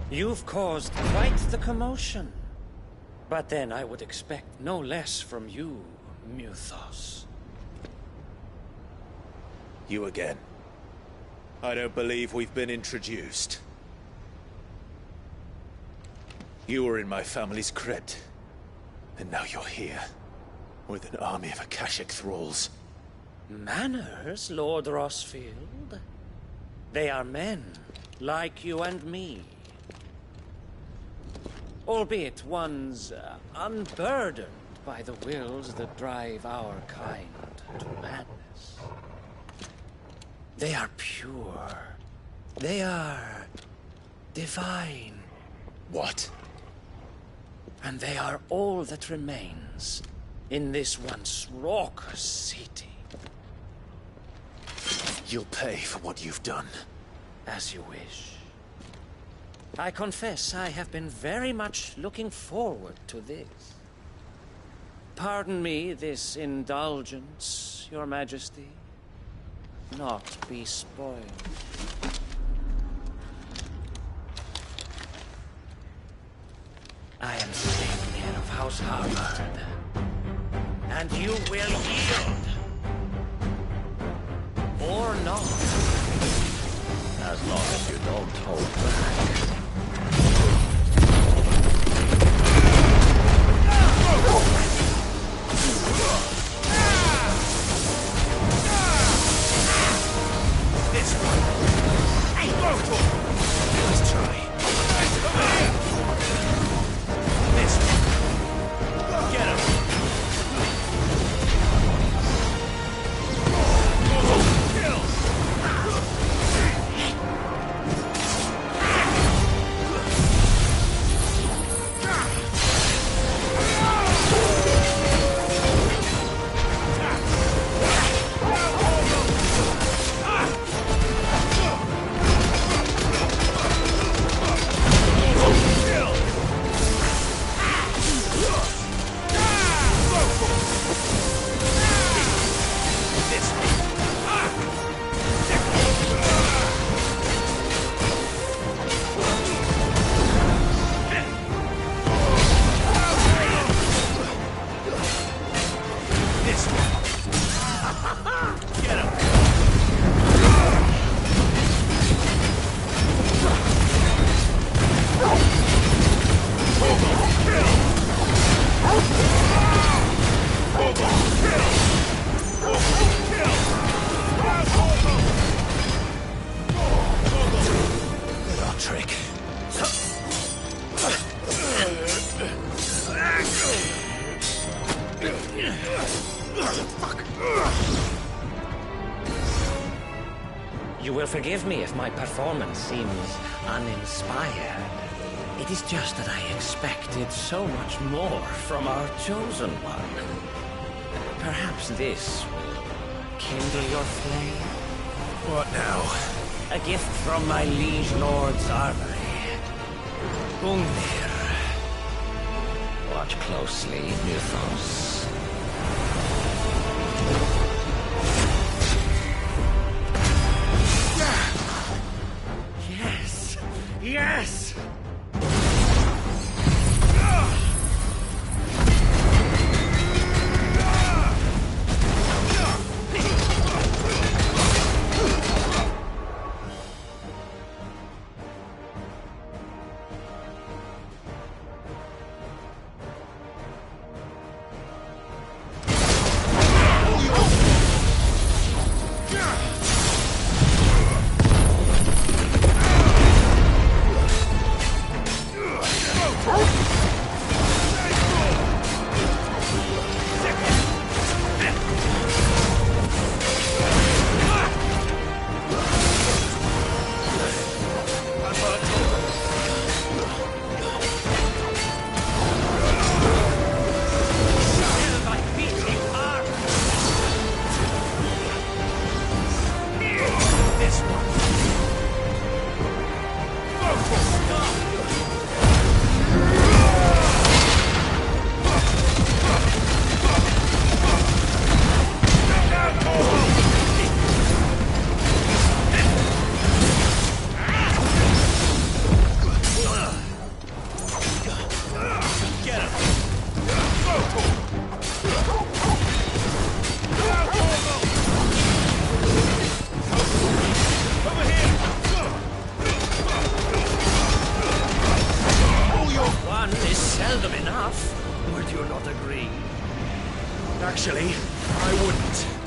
You've caused quite the commotion. But then I would expect no less from you, Muthos. You again. I don't believe we've been introduced. You were in my family's crypt. And now you're here. With an army of Akashic thralls. Manners, Lord Rosfield? They are men, like you and me. Albeit ones unburdened by the wills that drive our kind to madness. They are pure. They are divine. What? And they are all that remains in this once raucous city. You'll pay for what you've done. As you wish. I confess I have been very much looking forward to this. Pardon me this indulgence, Your Majesty. Not be spoiled. I am Savior of House Harvard. And you will yield. Or not. As long as you don't hold back. This one. Let's try. This one. Get him. You will forgive me if my performance seems uninspired. It is just that I expected so much more from our chosen one. Perhaps this will kindle your flame? What now? A gift from my liege lord's armory. Gungnir. Watch closely, Mythos. Yes! Yes! Actually, I wouldn't.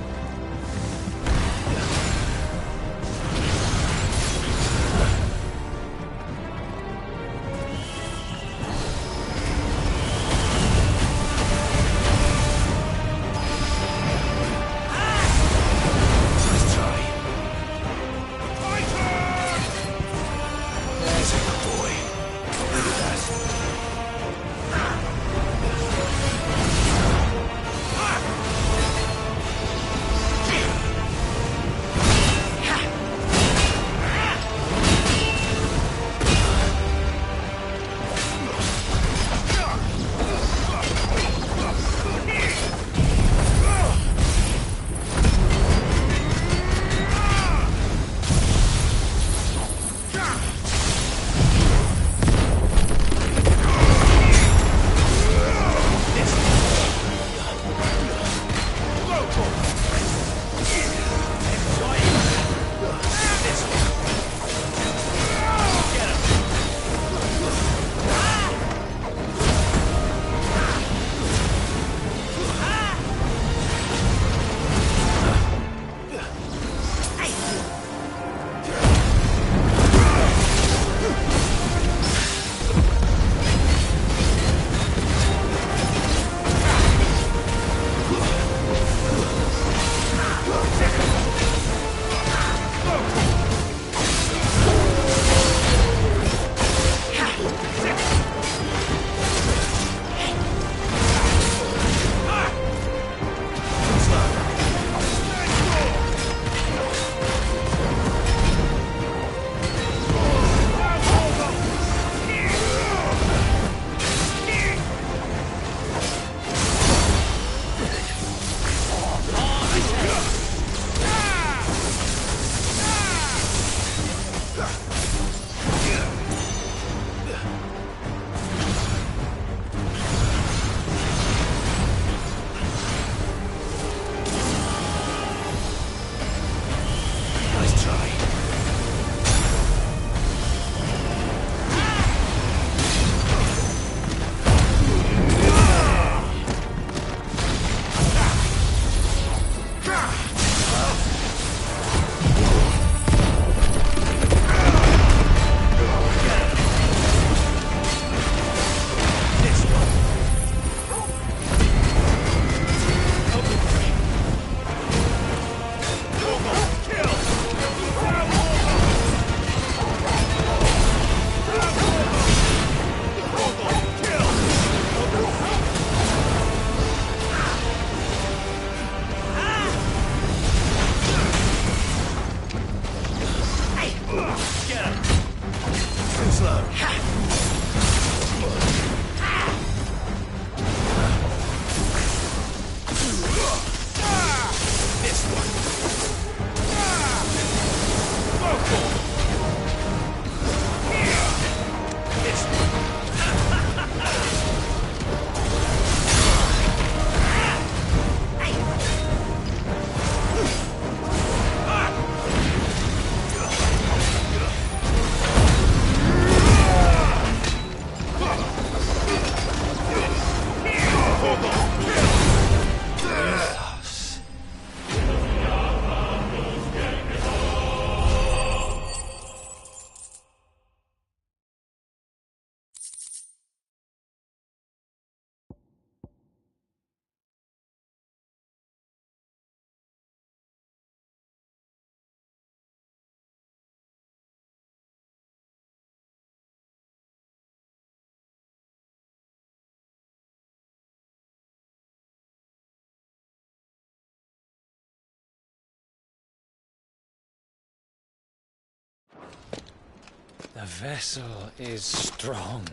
The vessel is strong.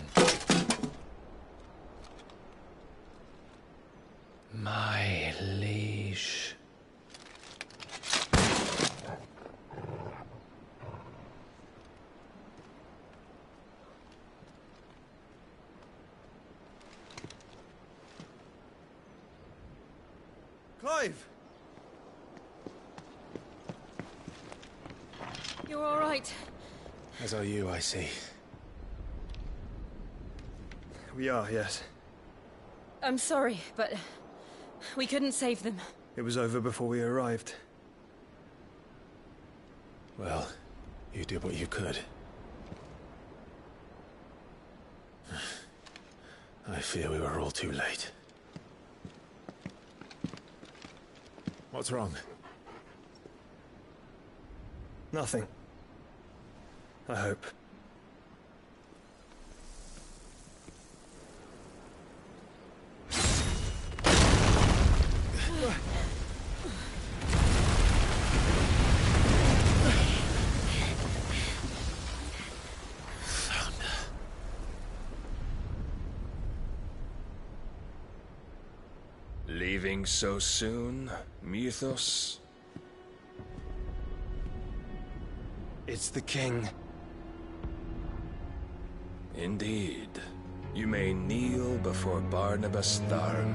My liege. Clive! You're all right. As are you, I see. We are, yes. I'm sorry, but we couldn't save them. It was over before we arrived. Well, you did what you could. I fear we were all too late. What's wrong? Nothing. I hope. Leaving so soon, Mythos? It's the king. Indeed. You may kneel before Barnabas Tharm,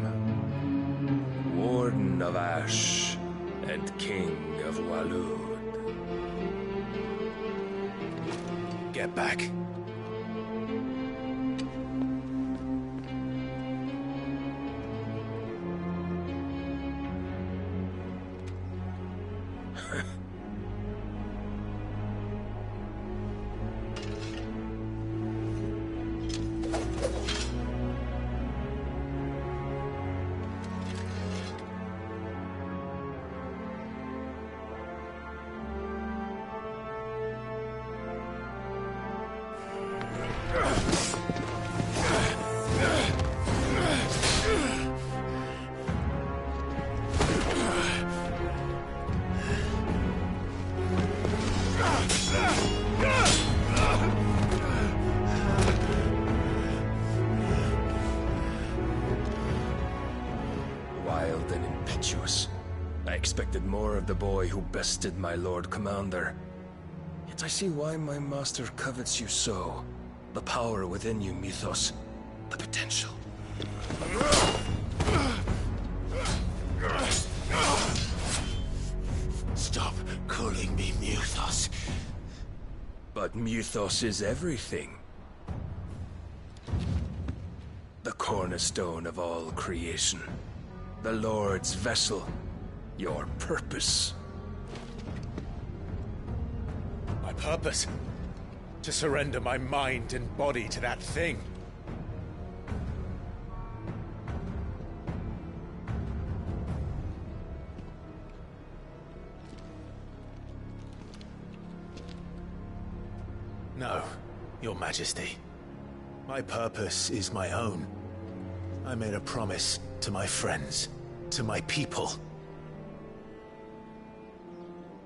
Warden of Ash and King of Waloed. Get back. Wild and impetuous. I expected more of the boy who bested my Lord Commander. Yet I see why my master covets you so. The power within you, Mythos. The potential. Stop calling me Mythos. But Mythos is everything. The cornerstone of all creation. The Lord's vessel. Your purpose. My purpose? To surrender my mind and body to that thing. No, Your Majesty. My purpose is my own. I made a promise to my friends, to my people.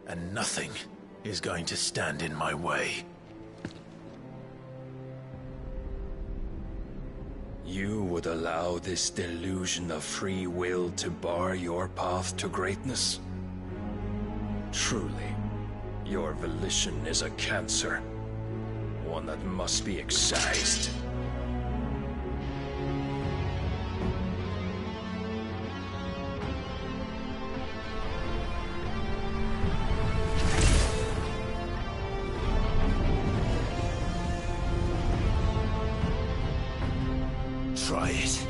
And nothing is going to stand in my way. You would allow this delusion of free will to bar your path to greatness? Truly, your volition is a cancer. One that must be excised. Try it.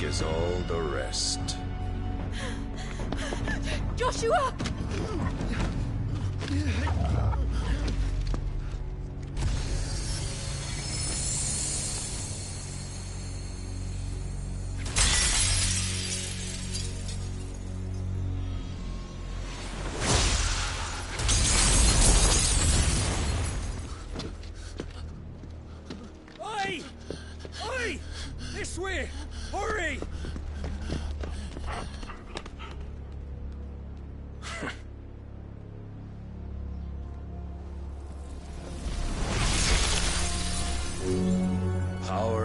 As all the rest. Joshua!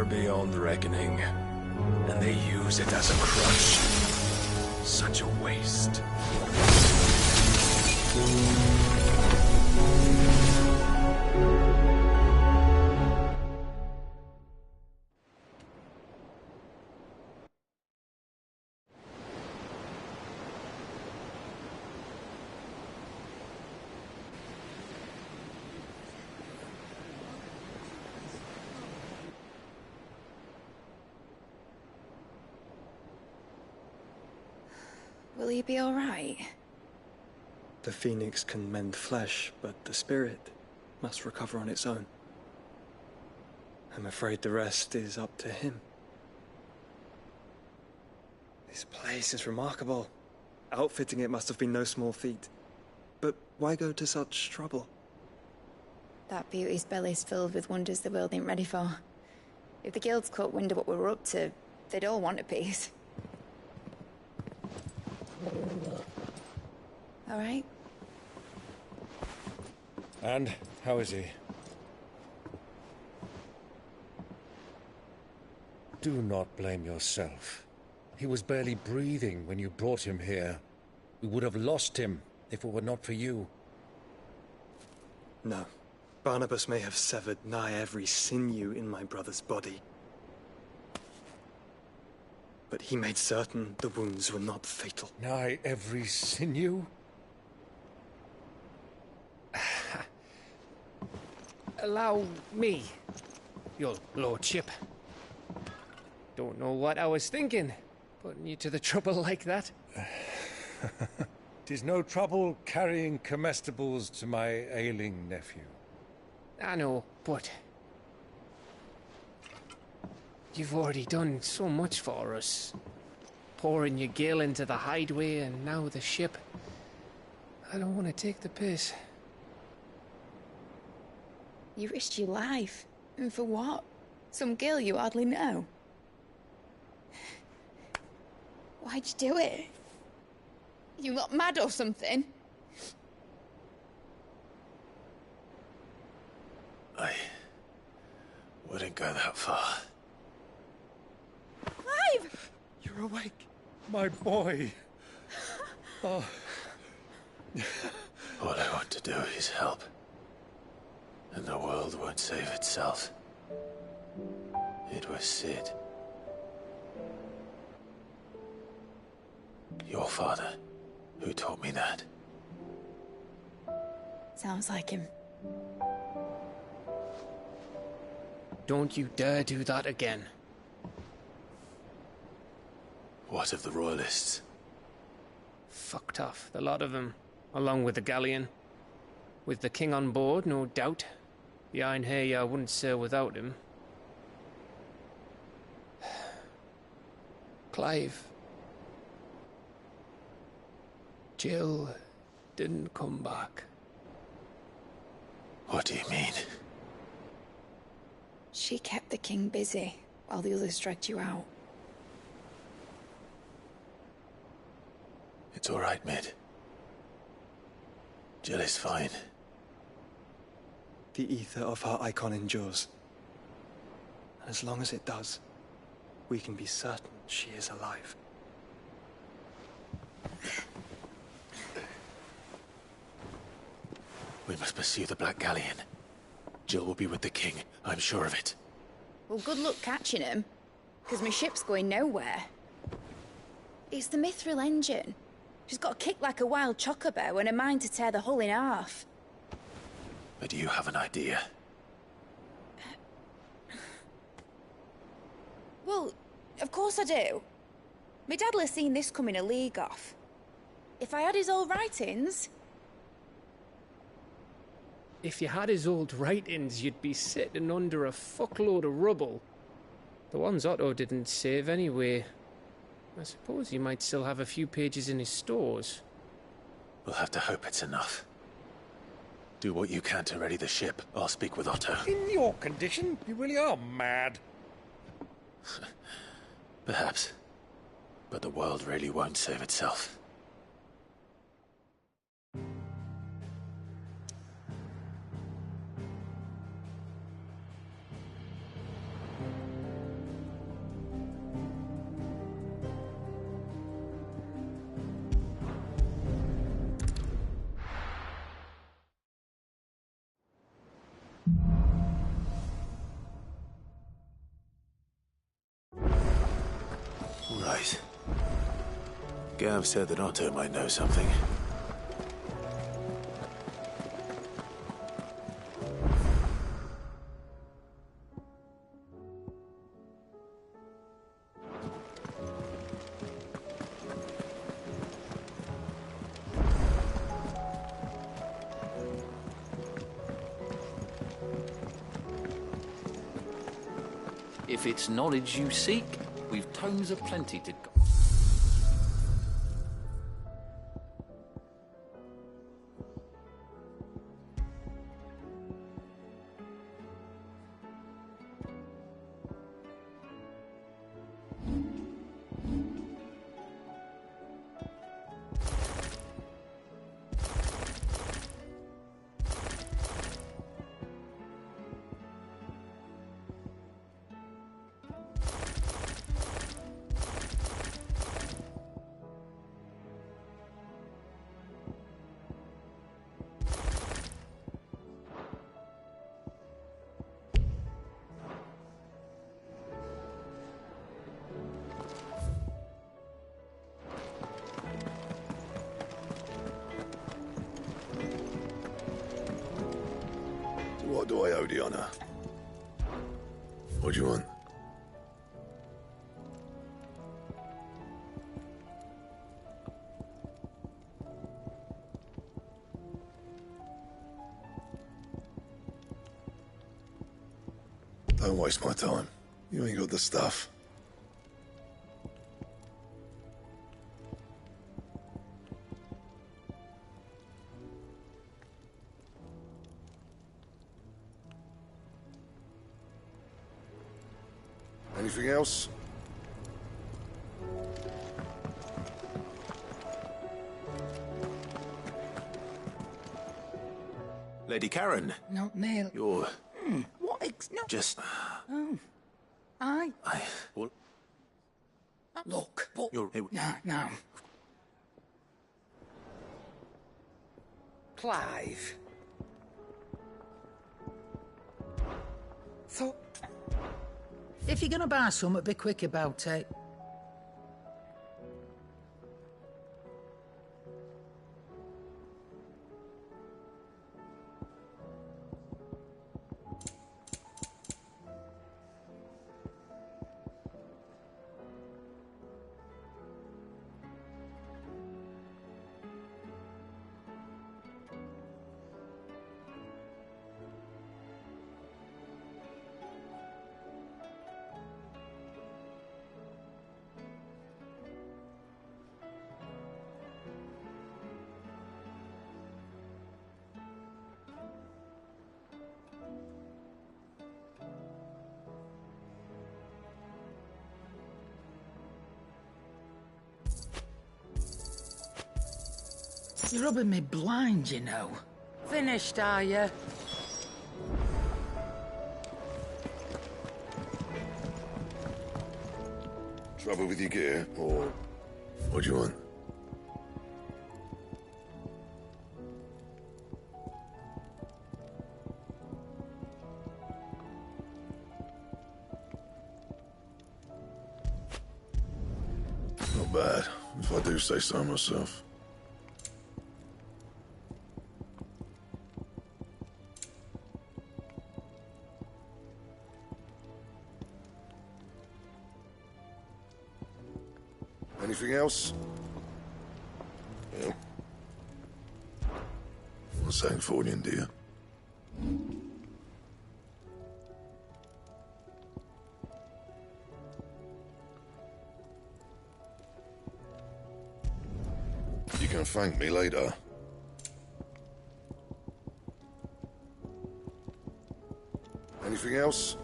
beyond reckoning, and they use it as a crutch. Such a waste. Will he be all right? The phoenix can mend flesh, but the spirit must recover on its own. I'm afraid the rest is up to him. This place is remarkable. Outfitting it must have been no small feat. But why go to such trouble? That beauty's belly's filled with wonders the world ain't ready for. If the guilds caught wind of what we were up to, they'd all want a piece. All right? And how is he? Do not blame yourself. He was barely breathing when you brought him here. We would have lost him if it were not for you. No. Barnabas may have severed nigh every sinew in my brother's body. But he made certain the wounds were not fatal. Nigh every sinew? Allow me, your lordship. Don't know what I was thinking, putting you to the trouble like that. 'Tis no trouble carrying comestibles to my ailing nephew. I know, but you've already done so much for us. Pouring your gil into the hideaway and now the ship. I don't want to take the piss. You risked your life. And for what? Some girl you hardly know. Why'd you do it? You not mad or something? I wouldn't go that far. Clive! You're awake, my boy. Oh. All I want to do is help. And the world won't save itself. It was Sid. Your father, who taught me that. Sounds like him. Don't you dare do that again. What of the Royalists? Fucked off, the lot of them, along with the galleon. With the king on board, no doubt. Behind here, I wouldn't sail without him. Clive. Jill didn't come back. What do you mean? She kept the king busy while the others dragged you out. It's all right, Mid. Jill is fine. The ether of her icon endures. And as long as it does, we can be certain she is alive. We must pursue the Black Galleon. Jill will be with the king, I'm sure of it. Well, good luck catching him, because my ship's going nowhere. It's the Mithril engine. She's got a kick like a wild chocobo and a mind to tear the hull in half. But do you have an idea? Well, of course I do. My dad'll have seen this coming a league off. If I had his old writings... If you had his old writings, you'd be sitting under a fuckload of rubble. The ones Otto didn't save anyway. I suppose he might still have a few pages in his stores. We'll have to hope it's enough. Do what you can to ready the ship. I'll speak with Otto. In your condition, you really are mad. Perhaps. But the world really won't save itself. Right. Gav said that Otto might know something. If it's knowledge you seek, we've tomes aplenty to go. What do I owe the honor? What do you want? Don't waste my time. You ain't got the stuff. Anything else? Lady Karen. Not Neil. You're... What no. just... Oh. I... Well... Look, but... You're... No. Clive. So... If you're gonna buy something, be quick about it. You're rubbing me blind, you know. Finished, are you? Trouble with your gear, or what do you want? Not bad, if I do say so myself. Anything else? Yeah. What's saying for you, dear? You can thank me later. Anything else?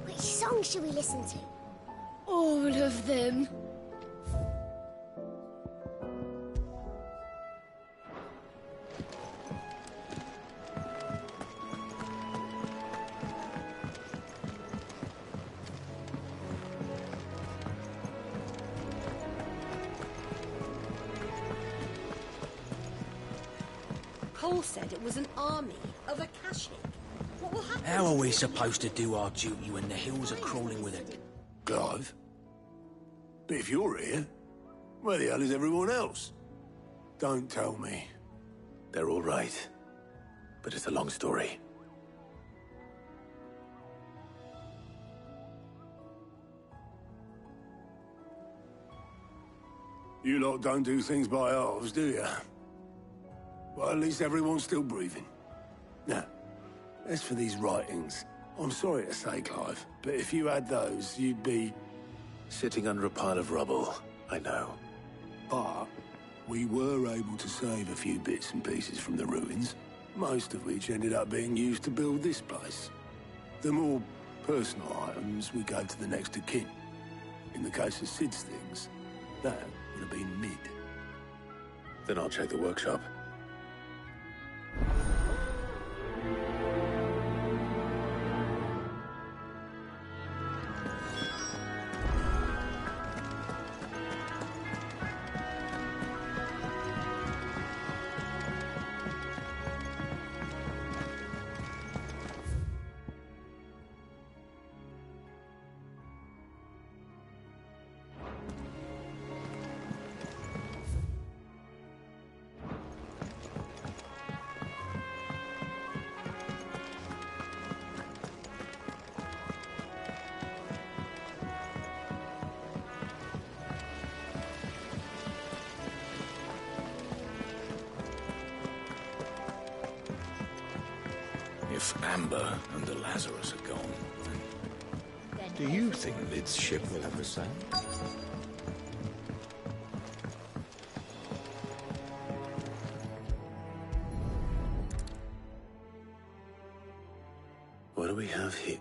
Which song should we listen to? All of them. Thor said it was an army of Akashic. What will happen? How are we supposed to do our duty when the hills are crawling with it? Clive? But if you're here, where the hell is everyone else? Don't tell me. They're all right. But it's a long story. You lot don't do things by halves, do you? Well, at least everyone's still breathing. Now, as for these writings, I'm sorry to say, Clive, but if you had those, you'd be... Sitting under a pile of rubble, I know. But we were able to save a few bits and pieces from the ruins, most of which ended up being used to build this place. The more personal items we gave to the next of kin. In the case of Sid's things, that would have been Mid. Then I'll check the workshop. If Amber and the Lazarus are gone, then do you think Lid's ship will ever sail? What do we have here?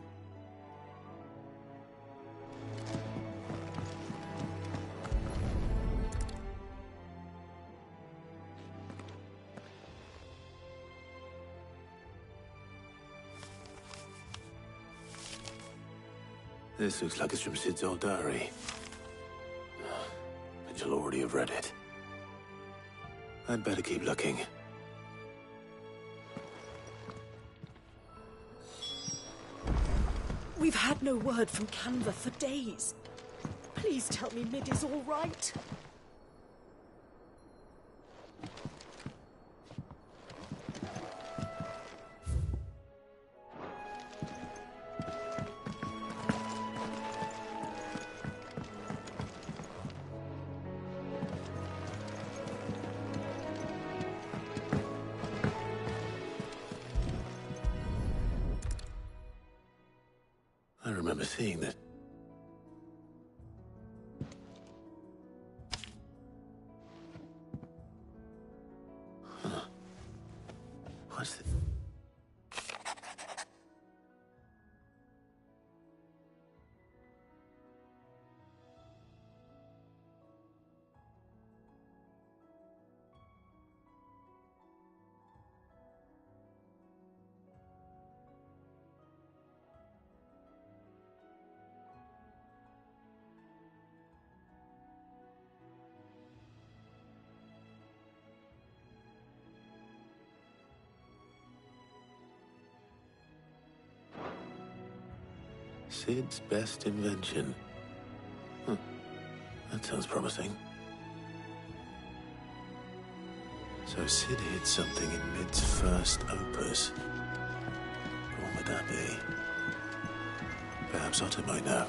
This looks like it's from Sid's old diary. And you'll already have read it. I'd better keep looking. We've had no word from Canva for days. Please tell me Mid is all right. I remember seeing that. Huh. What's this? Sid's best invention. Huh. That sounds promising. So Sid hid something in Mid's first opus. What would that be? Perhaps Otto might know.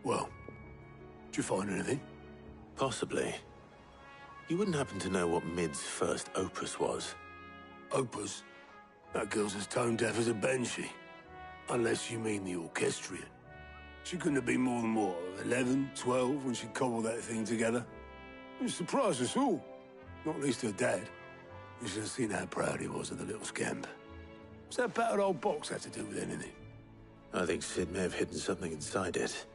Well, did you find anything? Possibly. You wouldn't happen to know what Mid's first opus was? Opus? That girl's as tone deaf as a banshee. Unless you mean the orchestrion. She couldn't have been more than, what, 11, 12 when she cobbled that thing together? It surprised us all. Not least her dad. You should have seen how proud he was of the little scamp. What's that battered old box have to do with anything? I think Sid may have hidden something inside it.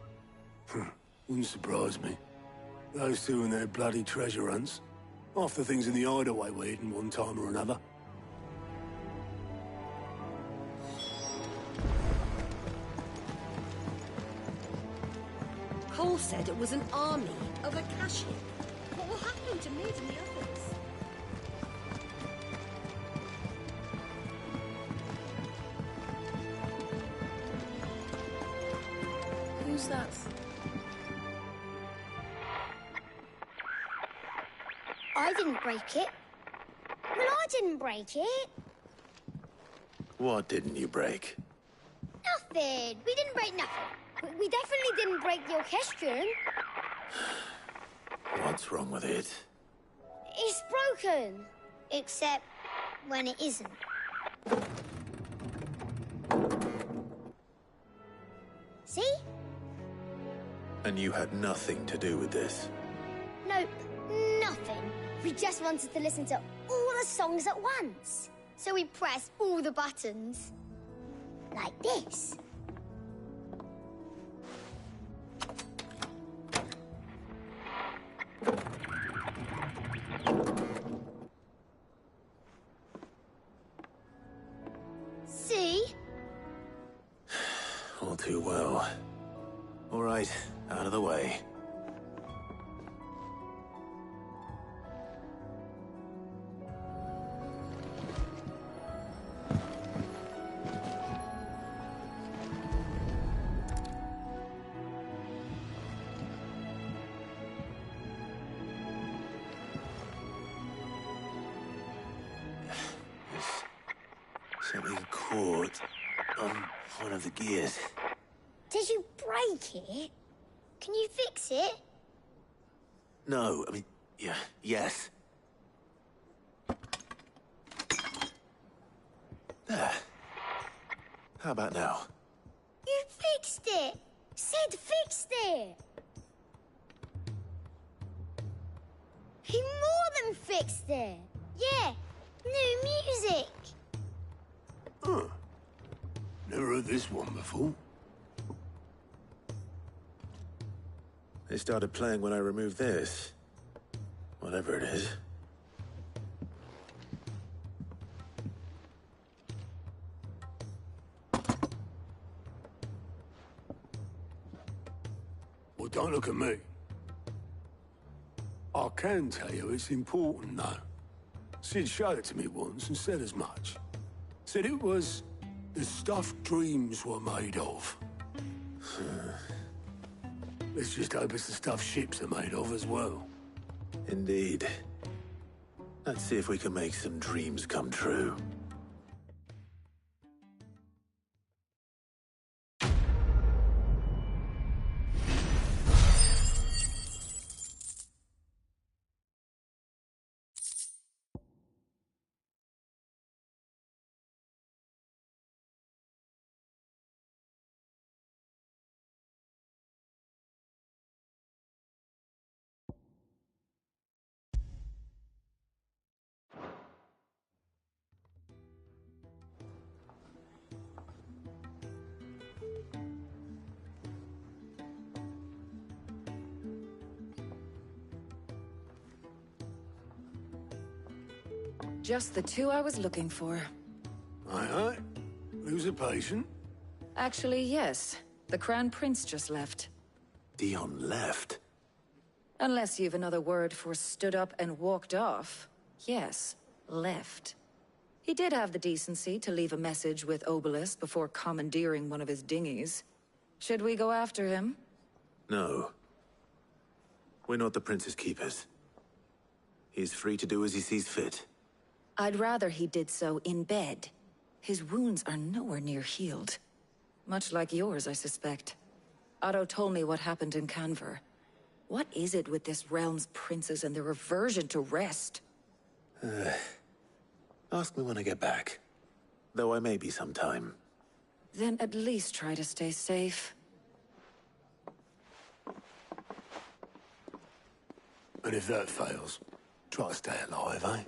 Wouldn't surprise me. Those two and their bloody treasure hunts. Half the things in the hideaway were hidden one time or another. Cole said it was an army of Akashi. What will happen to Mid and the others? Who's that? I didn't break it. Well, I didn't break it. What didn't you break? Nothing. We didn't break nothing. We definitely didn't break the orchestrion. What's wrong with it? It's broken. Except when it isn't. See? And you had nothing to do with this? Nope, nothing. We just wanted to listen to all the songs at once. So we pressed all the buttons. Like this. See? All too well. All right, out of the way. Something caught on one of the gears. Did you break it? Can you fix it? No, I mean, yeah, yes. There. How about now? You fixed it! Sid fixed it! He more than fixed it! Yeah, new music! Huh. Never heard this one before. They started playing when I removed this. Whatever it is. Well, don't look at me. I can tell you it's important, though. Sid showed it to me once and said as much. Said it was the stuff dreams were made of. Let's just hope it's the stuff ships are made of as well. Indeed. Let's see if we can make some dreams come true. Just the two I was looking for. Aye, aye. Lose a patient? Actually, yes. The Crown Prince just left. Dion left? Unless you've another word for stood up and walked off. Yes, left. He did have the decency to leave a message with Obelisk before commandeering one of his dinghies. Should we go after him? No. We're not the Prince's keepers. He's free to do as he sees fit. I'd rather he did so in bed. His wounds are nowhere near healed. Much like yours, I suspect. Otto told me what happened in Canver. What is it with this realm's princes and their aversion to rest? Ask me when I get back. Though I may be sometime. Then at least try to stay safe. And if that fails, try to stay alive, eh?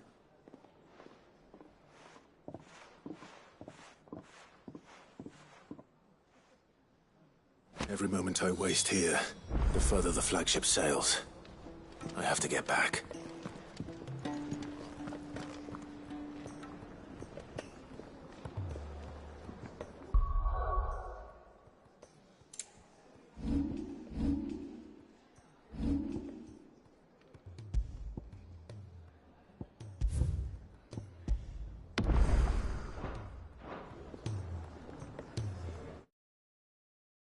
Every moment I waste here The further the flagship sails, I have to get back.